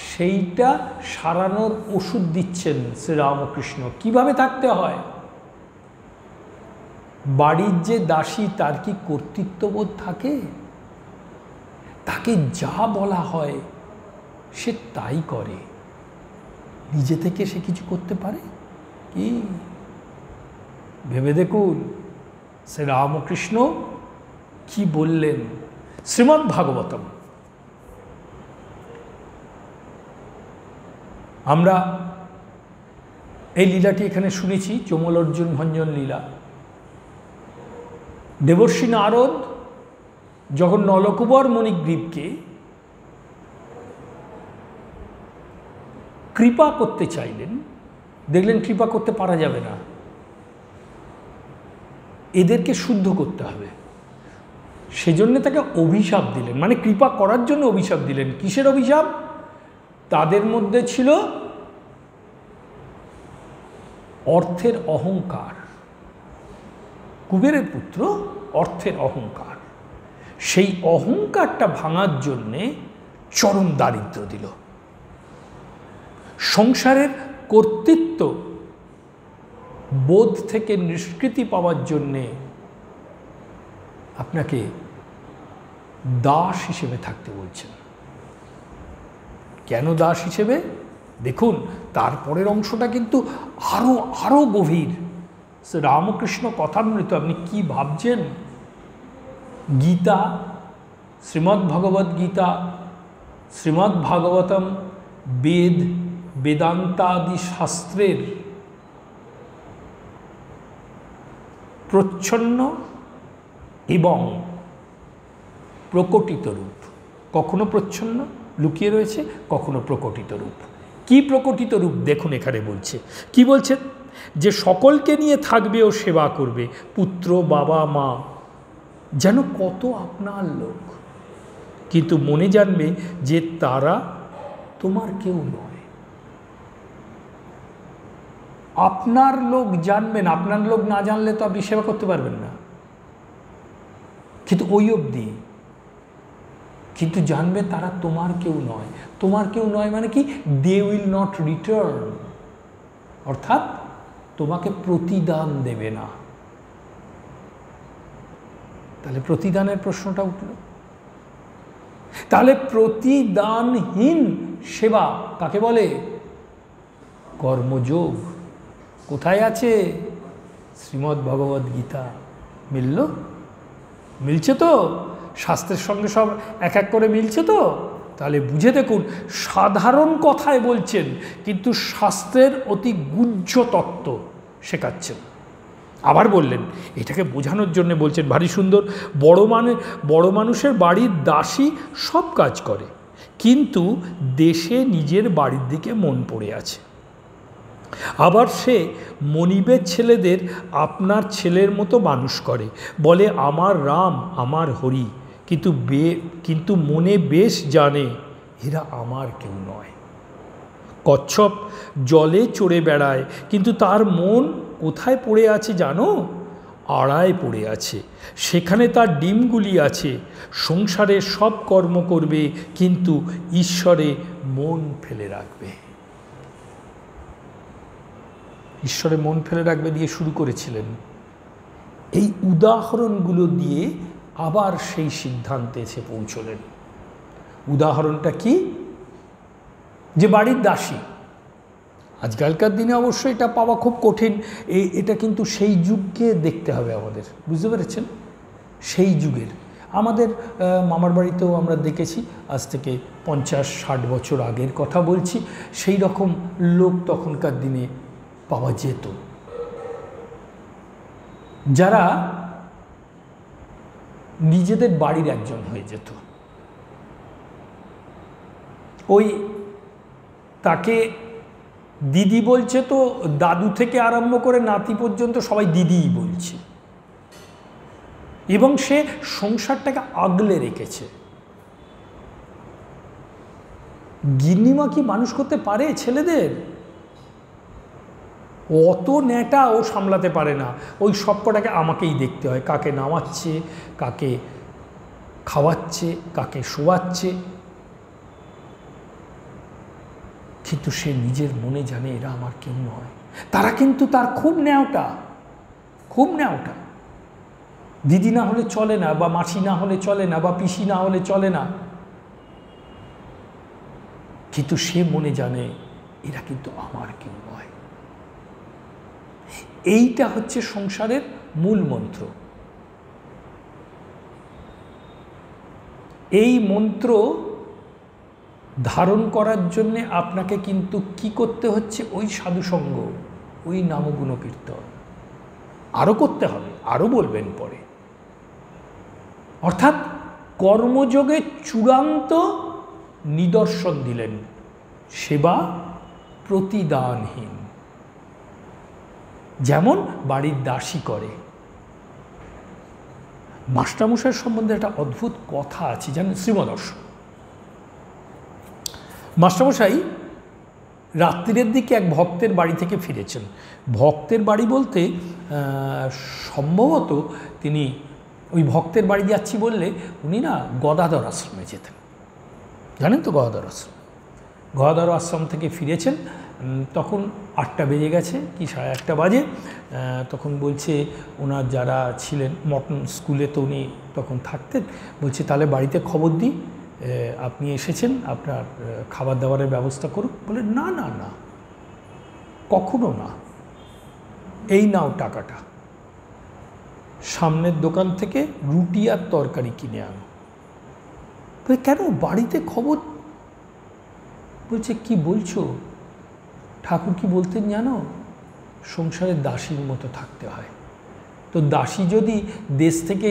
সেইটা সারানোর ওষুধ দিচ্ছেন শ্রীরামকৃষ্ণ। কিভাবে থাকতে হয়? বাড়ির যে দাসী তার কি কর্তৃত্ববোধ থাকে? তাকে যা বলা হয় সে তাই করে, নিজে থেকে সে কিছু করতে পারে কি? ভেবে দেখুন শ্রীরামকৃষ্ণ কি বললেন। শ্রীমদ্ ভাগবতম আমরা এই লীলাটি এখানে শুনেছি, চমল অর্জুন ভঞ্জন লীলা। দেবর্ষি নারদ যখন নলকুবর মণিগ্রীবকে কৃপা করতে চাইলেন, দেখলেন কৃপা করতে পারা যাবে না, এদেরকে শুদ্ধ করতে হবে, সেজন্য তাকে অভিশাপ দিলেন, মানে কৃপা করার জন্য অভিশাপ দিলেন। কিসের অভিশাপ? তাদের মধ্যে ছিল অর্থের অহংকার, কুবেরের পুত্র অর্থের অহংকার, সেই অহংকারটা ভাঙার জন্যে চরম দারিদ্র্য দিল। সংসারের কর্তৃত্ব বোধ থেকে নিষ্কৃতি পাওয়ার জন্যে আপনাকে দাস হিসেবে থাকতে বলছেন। কেন দাস হিসেবে? দেখুন তারপরের অংশটা কিন্তু আরো গভীর। রামকৃষ্ণ কথামৃত আপনি কি ভাবছেন? গীতা, শ্রীমদ্ ভগবদ্ গীতা, শ্রীমদ্ ভাগবতম, বেদ, বেদান্তাদি শাস্ত্রের প্রচ্ছন্ন এবং প্রকটিত রূপ। কখনো প্রচ্ছন্ন লুকিয়ে রয়েছে, কখনো প্রকটিত রূপ। কি প্রকটিত রূপ দেখুন এখানে বলছে, কি বলছে? যে সকলকে নিয়ে থাকবে ও সেবা করবে, পুত্র, বাবা, মা, যেন কত আপনার লোক, কিন্তু মনে জানবে যে তারা তোমার কেউ নয়। আপনার লোক জানবেন, আপনার লোক না জানলে তো আপনি সেবা করতে পারবেন না, কিন্তু ওই অবধি। কিন্তু জানবে তারা তোমার কেউ নয়। তোমার কেউ নয় মানে কি? দে উইল নট রিটার্ন, অর্থাৎ তোমাকে প্রতিদান দেবে না। তাহলে প্রতিদানের প্রশ্নটা উঠল। তাহলে প্রতিদানহীন সেবা কাকে বলে? কর্মযোগ। কোথায় আছে? শ্রীমদ্ ভগবদ্ গীতা। মিলল? মিলছে তো? শাস্ত্রের সঙ্গে সব এক এক করে মিলছে তো? তাহলে বুঝে দেখুন, সাধারণ কথায় বলছেন কিন্তু শাস্ত্রের অতি গুহ্য তত্ত্ব শেখাচ্ছেন। আবার বললেন, এটাকে বোঝানোর জন্য বলছেন ভারী সুন্দর, বড় মানুষের বাড়ির দাসী সব কাজ করে, কিন্তু দেশে নিজের বাড়ির দিকে মন পড়ে আছে। আবার সে মনিবের ছেলেদের আপনার ছেলের মতো মানুষ করে, বলে আমার রাম, আমার হরি, কিন্তু মনে বেশ জানে এরা আমার কেউ নয়। কচ্ছপ জলে চড়ে বেড়ায়, কিন্তু তার মন কোথায় পড়ে আছে জানো? আড়ায় পড়ে আছে, সেখানে তার ডিমগুলি আছে। সংসারে সব কর্ম করবে, কিন্তু ঈশ্বরে মন ফেলে রাখবে। ঈশ্বরে মন ফেলে রাখবে দিয়ে শুরু করেছিলেন। এই উদাহরণগুলো দিয়ে আবার সেই সিদ্ধান্তে এসে পৌঁছলেন। উদাহরণটা কি? যে বাড়ির দাসী। আজকালকার দিনে অবশ্য এটা পাওয়া খুব কঠিন। এটা কিন্তু সেই যুগকে দেখতে হবে আমাদের, বুঝতে পেরেছেন? সেই যুগের আমাদের মামার বাড়িতেও আমরা দেখেছি, আজ থেকে 50-60 বছর আগের কথা বলছি, সেই রকম লোক তখনকার দিনে পাওয়া যেত, যারা নিজেদের বাড়ির একজন হয়ে যেত। ওই তাকে দিদি বলছে তো দাদু থেকে আরম্ভ করে নাতি পর্যন্ত সবাই দিদিই বলছে, এবং সে সংসারটাকে আগলে রেখেছে। গিন্নিমা কি মানুষ করতে পারে ছেলেদের? অত নেটা ও সামলাতে পারে না। ওই সব কটাকে আমাকেই দেখতে হয়, কাকে নামাচ্ছে, কাকে খাওয়াচ্ছে, কাকে শোয়াচ্ছে। কিন্তু সে নিজের মনে জানে এরা আমার কেউ নয়। তারা কিন্তু তার খুব ন্যাওটা, খুব ন্যাওটা। দিদি না হলে চলে না, বা মাসি না হলে চলে না, বা পিসি না হলে চলে না, কিন্তু সে মনে জানে এরা কিন্তু আমার কেউ নয়। এইটা হচ্ছে সংসারের মূল মন্ত্র। এই মন্ত্র ধারণ করার জন্যে আপনাকে কিন্তু কি করতে হচ্ছে? ওই সাধুসঙ্গ, ওই নামগুণ কীর্তন আরও করতে হবে, আরও বলবেন পরে। অর্থাৎ কর্মযোগে চূড়ান্ত নিদর্শন দিলেন, সেবা প্রতিদানহীন, যেমন বাড়ির দাসী করে। মাস্টারমশাইয়ের সম্বন্ধে একটা অদ্ভুত কথা আছে জানেন? শ্রীমদর্শন মাস্টারমশাই রাত্রির দিকে এক ভক্তের বাড়ি থেকে ফিরেছেন। ভক্তের বাড়ি বলতে সম্ভবত তিনি ওই ভক্তের বাড়ি যাচ্ছি বললে উনি না গদাধর আশ্রমে যেতেন, জানেন তো গদাধর আশ্রম। গদাধর আশ্রম থেকে ফিরেছেন, তখন 8টা বেজে গেছে কি 8:30 বাজে। তখন বলছে ওনার যারা ছিলেন, মটন স্কুলে তো উনি তখন থাকতেন, বলছে তাহলে বাড়িতে খবর দিই আপনি এসেছেন, আপনার খাবার দাবারের ব্যবস্থা করুক। বলে না না না, কখনো না, এই নাও টাকাটা, সামনের দোকান থেকে রুটি আর তরকারি কিনে আনো। কেন, বাড়িতে খবর? বলছে কি বলছো? ঠাকুর কি বলতেন জানো? সংসারে দাসীর মতো থাকতে হয়। তো দাসী যদি দেশ থেকে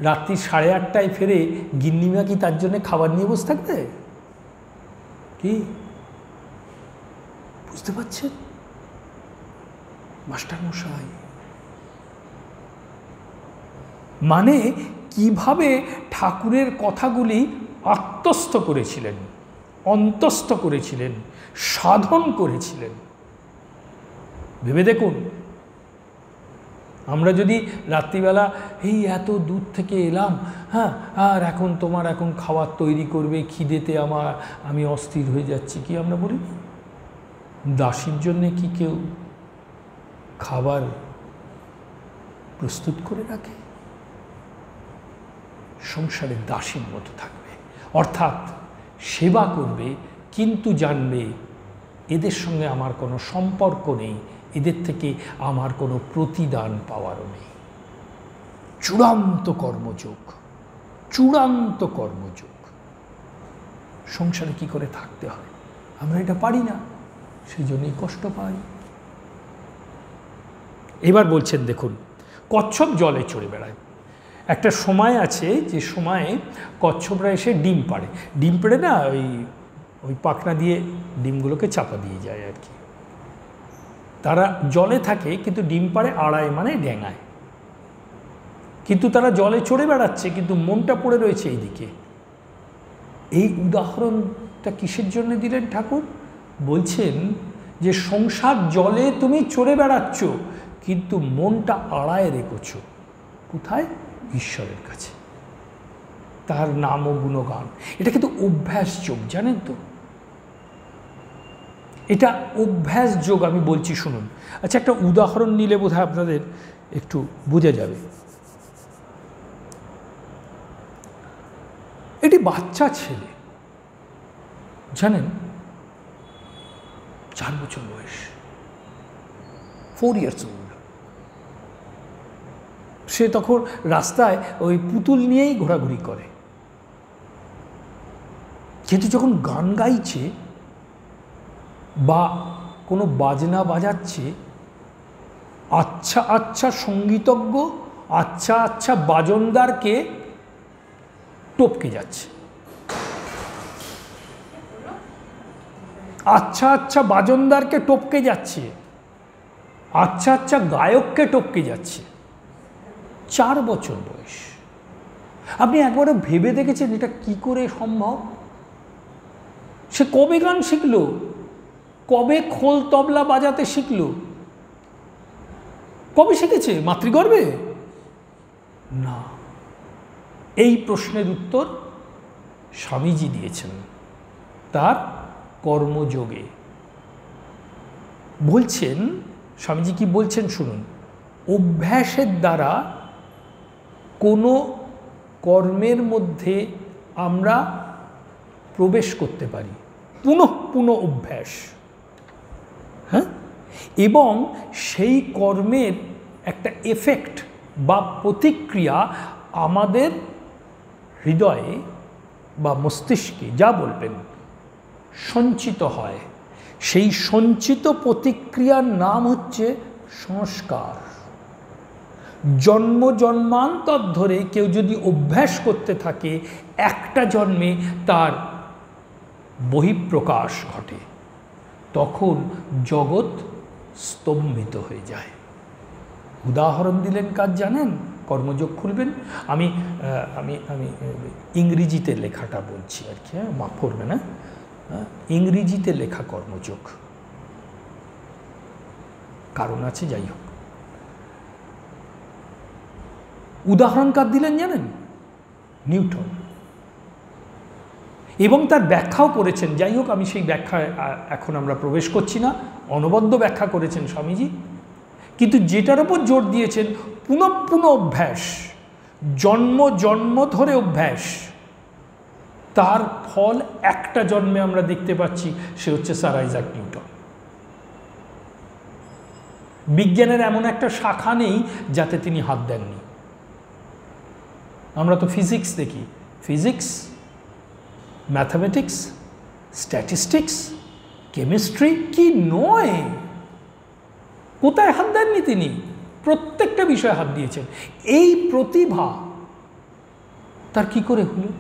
রাত্রি 8:30টায় ফেরে, গিন্নিমা কি তার জন্য খাবার নিয়ে বসে থাকবে? কি বুঝতে পারছেন মাস্টার মশাই? মানে কিভাবে ঠাকুরের কথাগুলি আত্মস্থ করেছিলেন, অন্তস্থ করেছিলেন, সাধন করেছিলেন। ভেবে দেখুন, আমরা যদি রাত্রিবেলা এই এত দূর থেকে এলাম, হ্যাঁ, আর এখন তোমার এখন খাবার তৈরি করবে, খিদেতে আমি অস্থির হয়ে যাচ্ছি, কি আমরা বলি? দাসীর জন্যে কি কেউ খাবার প্রস্তুত করে রাখে? সংসারে দাসীর মতো থাকবে, অর্থাৎ সেবা করবে, কিন্তু জানবে এদের সঙ্গে আমার কোনো সম্পর্ক নেই, এদের থেকে আমার কোনো প্রতিদান পাওয়ারও নেই। চূড়ান্ত কর্মযোগ, চূড়ান্ত কর্মযোগ। সংসারে কি করে থাকতে হয় আমরা এটা পারি না, সেই জন্যই কষ্ট পাই। এবার বলছেন দেখুন, কচ্ছপ জলে চড়ে বেড়ায়। একটা সময় আছে যে সময়ে কচ্ছপরা এসে ডিম পাড়ে, ডিম পেড়ে না ওই পাখনা দিয়ে ডিমগুলোকে চাপা দিয়ে যায় আর কি। তারা জলে থাকে কিন্তু ডিম পাড়ে আড়ায়, মানে ডেঙায়, কিন্তু তারা জলে চড়ে বেড়াচ্ছে, কিন্তু মনটা পড়ে রয়েছে এইদিকে। এই উদাহরণটা কিসের জন্য দিলেন ঠাকুর? বলছেন যে সংসার জলে তুমি চড়ে বেড়াচ্ছ, কিন্তু মনটা আড়ায় রেখেছ কোথায়? ঈশ্বরের কাছে, তার নাম ও গুণগান। এটা কিন্তু অভ্যাস যোগ, জানেন তো? এটা অভ্যাস যোগ। আমি বলছি শুনুন। আচ্ছা, একটা উদাহরণ নিলে বোধহয় আপনাদের একটু বোঝা যাবে। এটি বাচ্চা ছেলে, জানেন, 4 বছর বয়স, 4 years old। সে তখন রাস্তায় ওই পুতুল নিয়েই ঘোরাঘুরি করে, কিন্তু যখন গান গাইছে বা কোনো বাজনা বাজাচ্ছে, আচ্ছা আচ্ছা সঙ্গীতজ্ঞ, আচ্ছা আচ্ছা বাজনদারকে টপকে যাচ্ছে, আচ্ছা আচ্ছা বাজনদারকে টপকে যাচ্ছে, আচ্ছা আচ্ছা গায়ককে টপকে যাচ্ছে। 4 বছর বয়স। আপনি একবারও ভেবে দেখেছেন এটা কি করে সম্ভব? সে কবে গান শিখলো? কবে খোল তবলা বাজাতে শিখলো? কবে শিখেছে? মাতৃগর্ভে? না। এই প্রশ্নের উত্তর স্বামীজি দিয়েছেন তার কর্মযোগে। বলছেন, স্বামীজি কি বলছেন শুনুন, অভ্যাসের দ্বারা কোনো কর্মের মধ্যে আমরা প্রবেশ করতে পারি, পুনঃ অভ্যাস, হ্যাঁ, এবং সেই কর্মের একটা এফেক্ট বা প্রতিক্রিয়া আমাদের হৃদয়ে বা মস্তিষ্কে, যা বলবেন, সঞ্চিত হয়। সেই সঞ্চিত প্রতিক্রিয়ার নাম হচ্ছে সংস্কার। জন্ম জন্মান্তর ধরে কেউ যদি অভ্যাস করতে থাকে, একটা জন্মে তার বহিঃপ্রকাশ ঘটে, তখন জগৎ স্তম্ভিত হয়ে যায়। উদাহরণ দিলেন কাজ জানেন? কর্মযোগ খুলবেন। আমি আমি আমি ইংরেজিতে লেখাটা বলছি আর কি, হ্যাঁ, মাফ করবে না, ইংরেজিতে লেখা কর্মযোগ, কারণ আছে, যাই হোক। উদাহরণ কার দিলেন জানেন? নিউটন। এবং তার ব্যাখ্যাও করেছেন, যাই হোক আমি সেই ব্যাখ্যায় এখন আমরা প্রবেশ করছি না, অনবদ্য ব্যাখ্যা করেছেন স্বামীজি। কিন্তু যেটার ওপর জোর দিয়েছেন, পুনঃ অভ্যাস, জন্ম জন্ম ধরে অভ্যাস, তার ফল একটা জন্মে আমরা দেখতে পাচ্ছি, সে হচ্ছে স্যার আইজাক নিউটন। বিজ্ঞানের এমন একটা শাখা নেই যাতে তিনি হাত দেননি। আমরা তো ফিজিক্স দেখি, ফিজিক্স, ম্যাথামেটিক্স, স্ট্যাটিস্টিক্স, কেমিস্ট্রি, কি নয়, কোথায় হাত দেননি তিনি? প্রত্যেকটা বিষয়ে হাত দিয়েছেন। এই প্রতিভা তার কি করে হলো?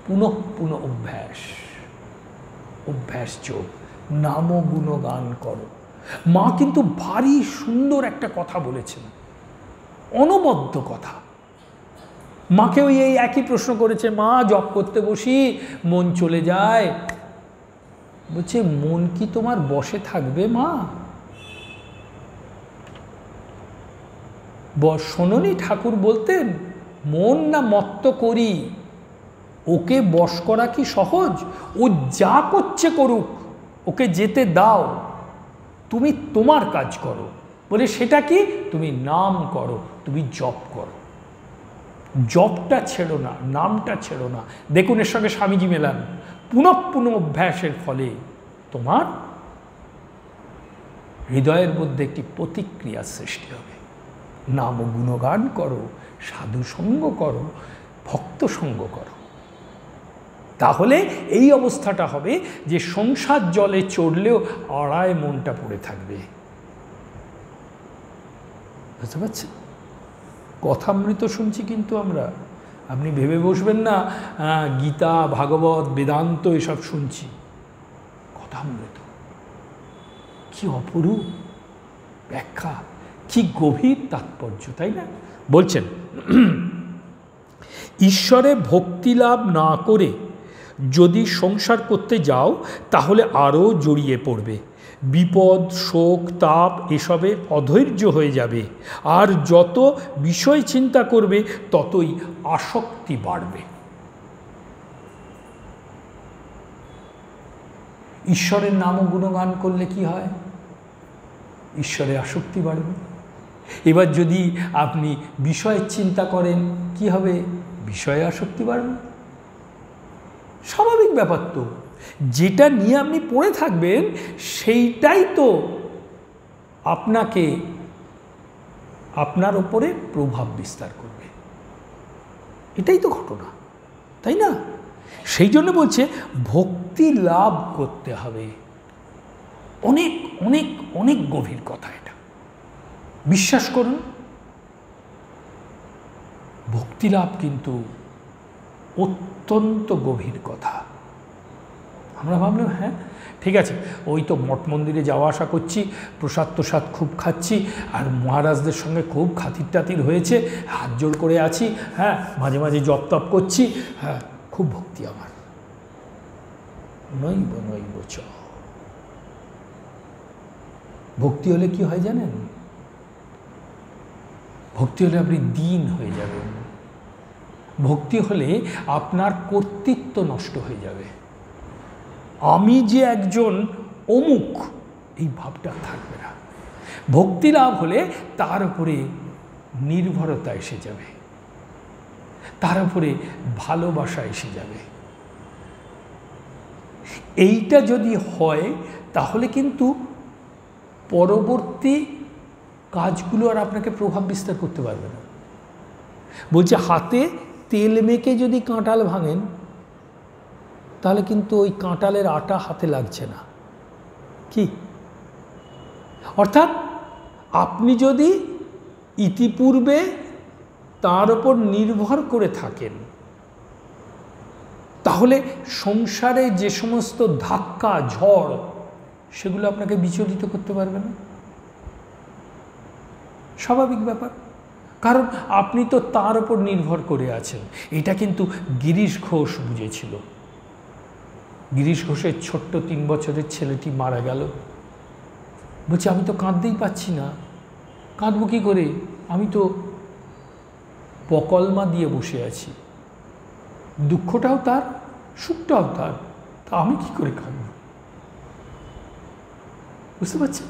পুনঃ পুনঃ অভ্যাস, অভ্যাস যোগ, নাম গুণগান করো। মা কিন্তু ভারী সুন্দর একটা কথা বলেছেন, অনবদ্য কথা। মাকেও এই একই প্রশ্ন করেছে, মা জপ করতে বসি মন চলে যায়। বলছে, মন কি তোমার বশে থাকবে মা? শোনোনি ঠাকুর বলতেন, মন না মত্ত করি, ওকে বশ করা কি সহজ? ও যা করছে করুক, ওকে যেতে দাও, তুমি তোমার কাজ করো। বলে সেটা কি? তুমি নাম করো, তুমি জপ করো, জপটা ছেড়ো না, নামটা ছেড়ো না। দেখুন এর সঙ্গে স্বামীজি মেলান, পুনঃ পুনঃ অভ্যাসের ফলে তোমার হৃদয়ের মধ্যে একটি প্রতিক্রিয়া সৃষ্টি হবে। নাম গুণগান করো, সাধু সঙ্গ করো, ভক্ত সঙ্গ করো। তাহলে এই অবস্থাটা হবে যে সংসার জলে চড়লেও আড়ায় মনটা পড়ে থাকবে। বুঝতে পারছেন? কথামৃত শুনছি কিন্তু আমরা, আপনি ভেবে বসবেন না গীতা, ভাগবত, বেদান্ত এসব শুনছি। কথামৃত, কি অপরূপ ব্যাখ্যা, কি গভীর তাৎপর্য, তাই না? বলছেন, ঈশ্বরে ভক্তি লাভ না করে যদি সংসার করতে যাও তাহলে আরও জড়িয়ে পড়বে, বিপদ, শোক, তাপ এসবে অধৈর্য হয়ে যাবে, আর যত বিষয় চিন্তা করবে ততই আসক্তি বাড়বে। ঈশ্বরের নাম ও গুণগান করলে কি হয়? ঈশ্বরে আসক্তি বাড়বে। এবার যদি আপনি বিষয়ের চিন্তা করেন, কি হবে? বিষয়ে আসক্তি বাড়বে। স্বাভাবিক ব্যাপার তো, যেটা নিয়ে আপনি পড়ে থাকবেন সেইটাই তো আপনাকে, আপনার ওপরে প্রভাব বিস্তার করবে। এটাই তো ঘটনা, তাই না? সেই জন্য বলছে ভক্তি লাভ করতে হবে। অনেক অনেক অনেক গভীর কথা এটা, বিশ্বাস করুন। ভক্তি লাভ কিন্তু অত্যন্ত গভীর কথা। আমরা ভাবলাম হ্যাঁ ঠিক আছে, ওই তো মঠ মন্দিরে যাওয়া আসা করছি, প্রসাদ তোসাদ খুব খাচ্ছি, আর মহারাজদের সঙ্গে খুব খাতির টাতির হয়েছে, হাত জোড় করে আছি, হ্যাঁ মাঝে মাঝে জপ তপ করছি, হ্যাঁ খুব ভক্তি আমার। নইব নইব চ। ভক্তি হলে কি হয় জানেন? ভক্তি হলে আপনি দীন হয়ে যাবেন। ভক্তি হলে আপনার কর্তৃত্ব নষ্ট হয়ে যাবে। আমি যে একজন অমুক, এই ভাবটা থাকবে না। ভক্তি লাভ হলে তার উপরে নির্ভরতা এসে যাবে, তার উপরে ভালোবাসা এসে যাবে। এইটা যদি হয় তাহলে কিন্তু পরবর্তী কাজগুলো আর আপনাকে প্রভাব বিস্তার করতে পারবে না। বলছে হাতে তেল মেখে যদি কাঁঠাল ভাঙেন তাহলে কিন্তু ওই কাঁঠালের আটা হাতে লাগছে না। কি অর্থাৎ আপনি যদি ইতিপূর্বে তার উপর নির্ভর করে থাকেন তাহলে সংসারে যে সমস্ত ধাক্কা ঝড় সেগুলো আপনাকে বিচলিত করতে পারবে না। স্বাভাবিক ব্যাপার, কারণ আপনি তো তার উপর নির্ভর করে আছেন। এটা কিন্তু গিরিশ ঘোষ বুঝেছিল। গিরিশ ঘোষের ছোট্ট 3 বছরের ছেলেটি মারা গেল। বলছে আমি তো কাঁদতেই পাচ্ছি না। কাঁদবো কী করে? আমি তো পকলমা দিয়ে বসে আছি, দুঃখটাও তার, সুখটাও তার, তা আমি কি করে কাঁদব? বুঝতে পারছেন?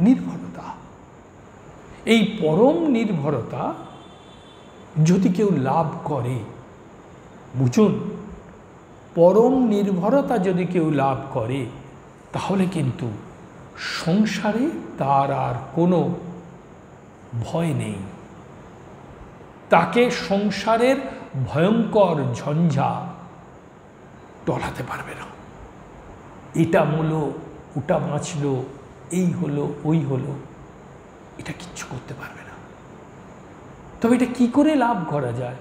নির্ভরতা, এই পরম নির্ভরতা যদি কেউ লাভ করে, বুঝুন, পরম নির্ভরতা যদি কেউ লাভ করে তাহলে কিন্তু সংসারে তার আর কোনো ভয় নেই, তাকে সংসারের ভয়ঙ্কর ঝঞ্ঝা টলাতে পারবে না। এটা মূলো, ওটা বাঁচলো, এই হলো, ওই হলো, এটা কিচ্ছু করতে পারবে না। তবে এটা কি করে লাভ করা যায়?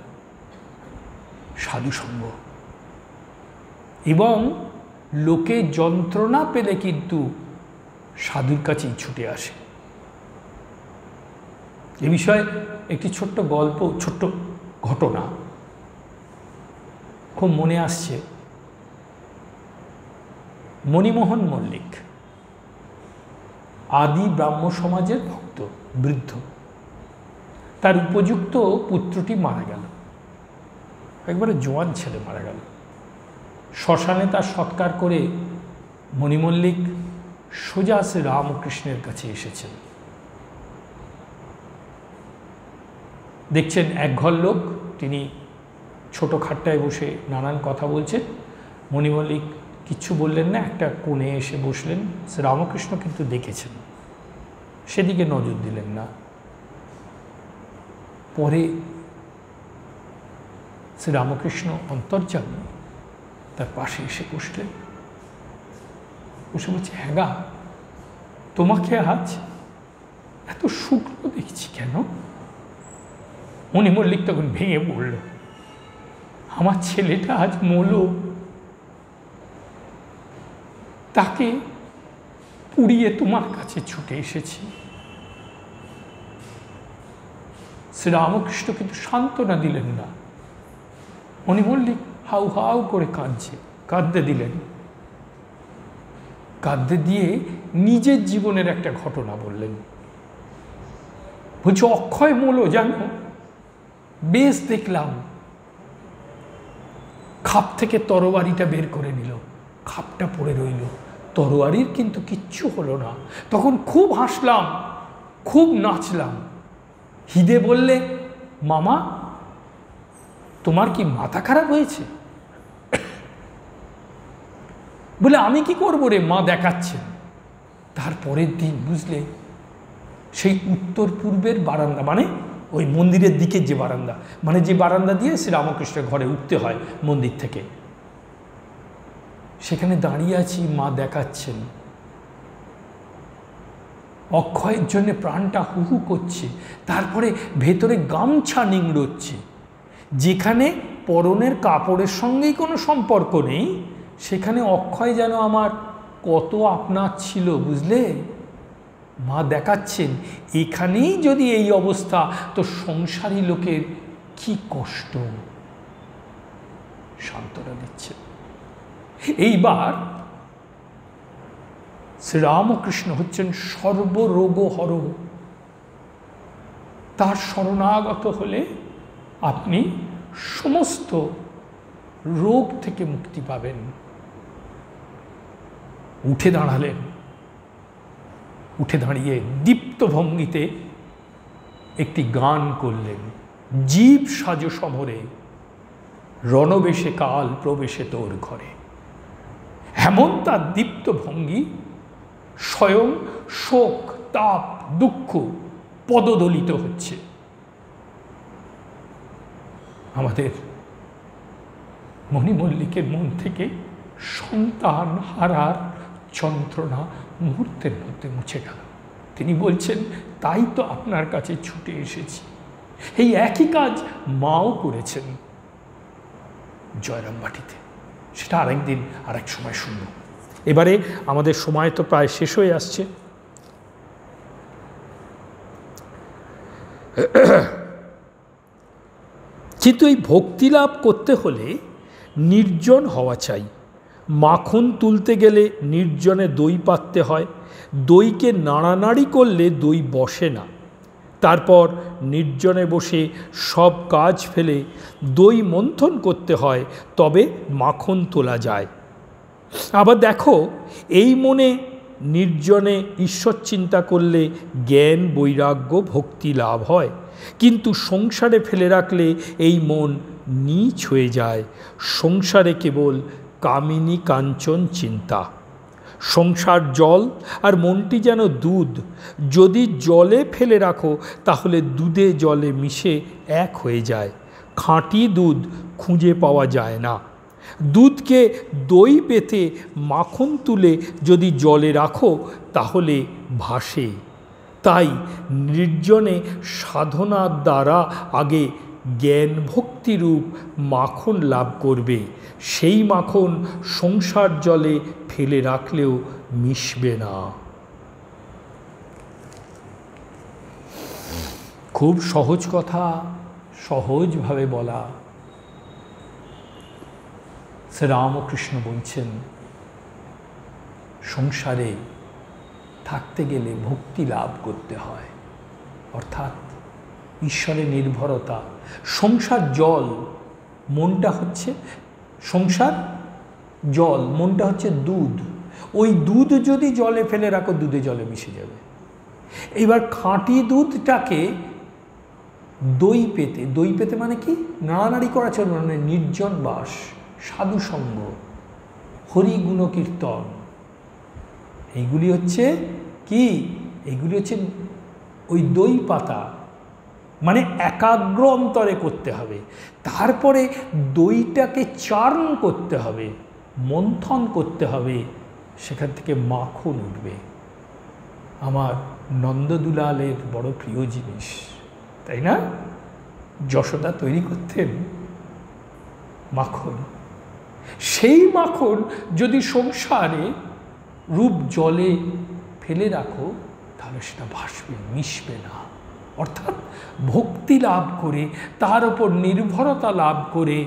সাধুসঙ্গ। এবং লোকে যন্ত্রণা পেলে কিন্তু সাধুর কাছেই ছুটে আসে। এ বিষয়ে একটি ছোট্ট গল্প, ছোট্ট ঘটনা খুব মনে আসছে। মণিমোহন মল্লিক আদি ব্রাহ্ম সমাজের ভক্ত, বৃদ্ধ। তার উপযুক্ত পুত্রটি মারা গেল, একবারে জোয়ান ছেলে মারা গেল। শ্মশানে তার সৎকার করে মণিমল্লিক সোজা শ্রী রামকৃষ্ণের কাছে এসেছেন। দেখছেন এক ঘর লোক, তিনি ছোট খাট্টায় বসে নানান কথা বলছেন। মণিমল্লিক কিচ্ছু বললেন না, একটা কোণে এসে বসলেন। শ্রী রামকৃষ্ণ কিন্তু দেখেছেন, সেদিকে নজর দিলেন না। পরে শ্রী রামকৃষ্ণ অন্তর্যামী তার পাশে এসে বসলেন, বসে বলছে, হ্যাঁ গা, তোমাকে আজ এত শুকনো দেখছি কেন? মণিমল্লিক তখন ভেঙে পড়ল, আমার ছেলেটা আজ মলো, তাকে পুড়িয়ে তোমার কাছে ছুটে এসেছি। শ্রীরামকৃষ্ণ কিন্তু সান্ত্বনা দিলেন না। মণিমল্লিক হাউ হাউ করে কাঁদছে, কাঁদতে দিলেন। কাঁদতে দিয়ে নিজের জীবনের একটা ঘটনা বললেন। বলছে, অক্ষয় মূল জানো, বেশ দেখলাম, খাপ থেকে তরবারিটা বের করে নিল, খাপটা পড়ে রইল, তরবারির কিন্তু কিচ্ছু হলো না। তখন খুব হাসলাম, খুব নাচলাম। হিদে বললে, মামা তোমার কি মাথা খারাপ হয়েছে? বলে, আমি কি করবো রে, মা দেখাচ্ছেন। তারপরের দিন বুঝলে, সেই উত্তর পূর্বের বারান্দা, মানে ওই মন্দিরের দিকে যে বারান্দা, মানে যে বারান্দা দিয়ে শ্রীরামকৃষ্ণের ঘরে উঠতে হয় মন্দির থেকে, সেখানে দাঁড়িয়ে আছি, মা দেখাচ্ছেন। অক্ষয়ের জন্য প্রাণটা হুহু করছে, তারপরে ভেতরে গামছা নিংড়োচ্ছে। যেখানে পরনের কাপড়ের সঙ্গেই কোনো সম্পর্ক নেই, সেখানে অক্ষয় যেন আমার কত আপনার ছিল, বুঝলে? মা দেখাচ্ছেন, এখানেই যদি এই অবস্থা, তো সংসারী লোকের কি কষ্ট। সান্ত্বনা দিচ্ছে। এইবার শ্রীরামকৃষ্ণ হচ্ছেন সর্বরোগহর। তার শরণাগত হলে আপনি সমস্ত রোগ থেকে মুক্তি পাবেন। উঠে দাঁড়ালেন, উঠে দাঁড়িয়ে দীপ্ত ভঙ্গিতে একটি গান করলেন। জীব সাজ সমরে, রণবেশে কাল প্রবেশে তোর ঘরে। এমন তার দীপ্ত ভঙ্গি, স্বয়ং শোক, তাপ, দুঃখ পদদলিত হচ্ছে। আমাদের মণিমল্লিকের মন থেকে সন্তান হারার যন্ত্রণা মুহূর্তের মধ্যে মুছে গেল। তিনি বলছেন, তাই তো আপনার কাছে ছুটে এসেছি। এই একই কাজ মাও করেছেন জয়রামবাটিতে। সেটা আরেকদিন আরেক সময় শুনব। এবারে আমাদের সময় তো প্রায় শেষ হয়ে আসছে। কিন্তু এই ভক্তি লাভ করতে হলে নির্জন হওয়া চাই। মাখন তুলতে গেলে নির্জনে দই পাততে হয়, দইকে নাড়ানাড়ি করলে দই বসে না। তারপর নির্জনে বসে সব কাজ ফেলে দই মন্থন করতে হয়, তবে মাখন তোলা যায়। আবার দেখো, এই মনে নির্জনে ঈশ্বর চিন্তা করলে জ্ঞান, বৈরাগ্য, ভক্তি লাভ হয়। কিন্তু সংসারে ফেলে রাখলে এই মন নীচ হয়ে যায়। সংসারে কেবল কামিনী কাঞ্চন চিন্তা। সংসার জল আর মনটি যেন দুধ, যদি জলে ফেলে রাখো তাহলে দুধে জলে মিশে এক হয়ে যায়। খাঁটি দুধ খুঁজে পাওয়া যায় না। দুধকে দই পেতে মাখন তুলে যদি জলে রাখো তাহলে ভাসে। তাই নির্জনে সাধনার দ্বারা আগে জ্ঞান ভক্তিরূপ মাখন লাভ করবে। সেই মাখন সংসার জলে ফেলে রাখলেও মিশবে না। খুব সহজ কথা, সহজভাবে বলা। শ্রীরামকৃষ্ণ বলছেন, সংসারে থাকতে গেলে ভক্তি লাভ করতে হয়, অর্থাৎ ঈশ্বরে নির্ভরতা। সংসার জল, মনটা হচ্ছে সংসার জল, মনটা হচ্ছে দুধ। ওই দুধ যদি জলে ফেলে রাখো দুধে জলে মিশে যাবে। এবার খাঁটি দুধটাকে দই পেতে, দই পেতে মানে কি, নাড়ানাড়ি করা চলবে, মানে নির্জন বাস, সাধুসঙ্গ, হরি গুণ কীর্তন, এইগুলি হচ্ছে কি, এইগুলি হচ্ছে ওই দই পাতা, মানে একাগ্র অন্তরে করতে হবে। তারপরে দইটাকে চার্ন করতে হবে, মন্থন করতে হবে, সেখান থেকে মাখন উঠবে। আমার নন্দদুলালের বড় প্রিয় জিনিস, তাই না? যশোদা তৈরি করতেন মাখন। সেই মাখন যদি সংসারে রূপ জলে ফেলে রাখো তাহলে সেটা ভাসবে, মিশবে না। অর্থাৎ ভক্তি লাভ করে, তার উপর নির্ভরতা লাভ করে,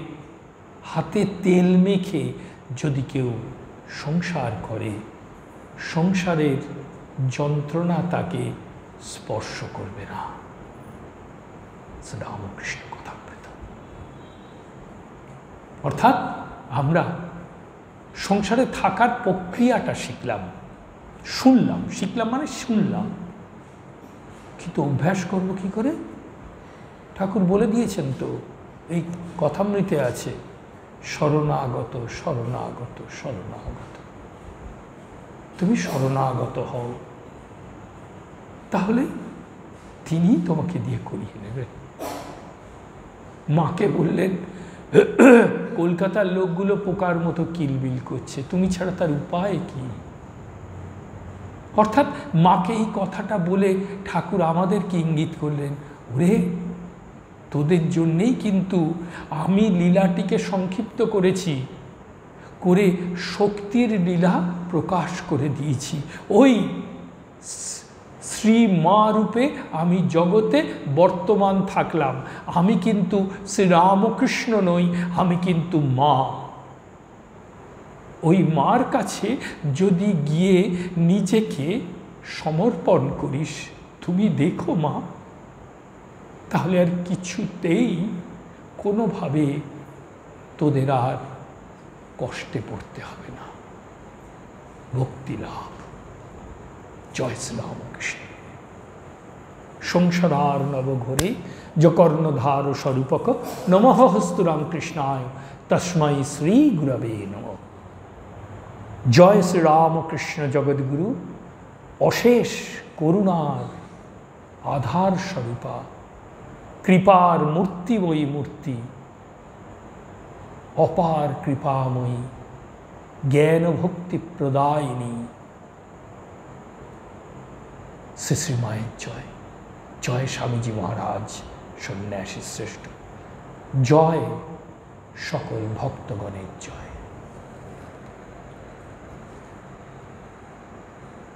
হাতে তেল মেখে যদি কেউ সংসার করে, সংসারের যন্ত্রণা তাকে স্পর্শ করবে না। রামকৃষ্ণ কথা বলতে। অর্থাৎ আমরা সংসারে থাকার প্রক্রিয়াটা শিখলাম, শুনলাম, শিখলাম মানে শুনলাম, কিন্তু অভ্যাস করবো কি করে? ঠাকুর বলে দিয়েছেন তো, এই কথামৃতে আছে, শরণাগত শরণাগত শরণাগত। তুমি শরণাগত হও, তাহলে তিনি তোমাকে দিয়ে করিয়ে নেবেন। মাকে বললেন, কলকাতার লোকগুলো পোকার মতো কিলবিল করছে, তুমি ছাড়া তার উপায় কি? অর্থাৎ মাকে এই কথাটা বলে ঠাকুর আমাদেরকে ইঙ্গিত করলেন, ওরে তোদের জন্যেই কিন্তু আমি লীলাটিকে সংক্ষিপ্ত করেছি, করে শক্তির লীলা প্রকাশ করে দিয়েছি। ওই শ্রী মা রূপে আমি জগতে বর্তমান থাকলাম। আমি কিন্তু শ্রীরামকৃষ্ণ নই, আমি কিন্তু মা। ওই মার কাছে যদি গিয়ে নিজেকে সমর্পণ করিস, তুমি দেখো মা, তাহলে আর কিছুতেই কোনোভাবে তোদের আর কষ্টে পড়তে হবে না। ভক্তি লাভ। জয় শ্রীরামকৃষ্ণ। সংসারার নবঘরে যকর্ণধার স্বরূপক নমঃ হস্তু রামকৃষ্ণায় তস্मै শ্রী গুরবে নমঃ। জয় শ্রীরামকৃষ্ণ জগদ্গুরু, অশেষ করুণার আধার স্বরূপা, কৃপার মূর্তি বই মূর্তি, অপার কৃপাময়ী, জ্ঞান ভক্তি প্রদায়িনী শ্রী শ্রী মায়ের জয়। জয় স্বামীজি মহারাজ সন্ন্যাসী শ্রেষ্ঠ। জয় সকল ভক্তগণের জয়।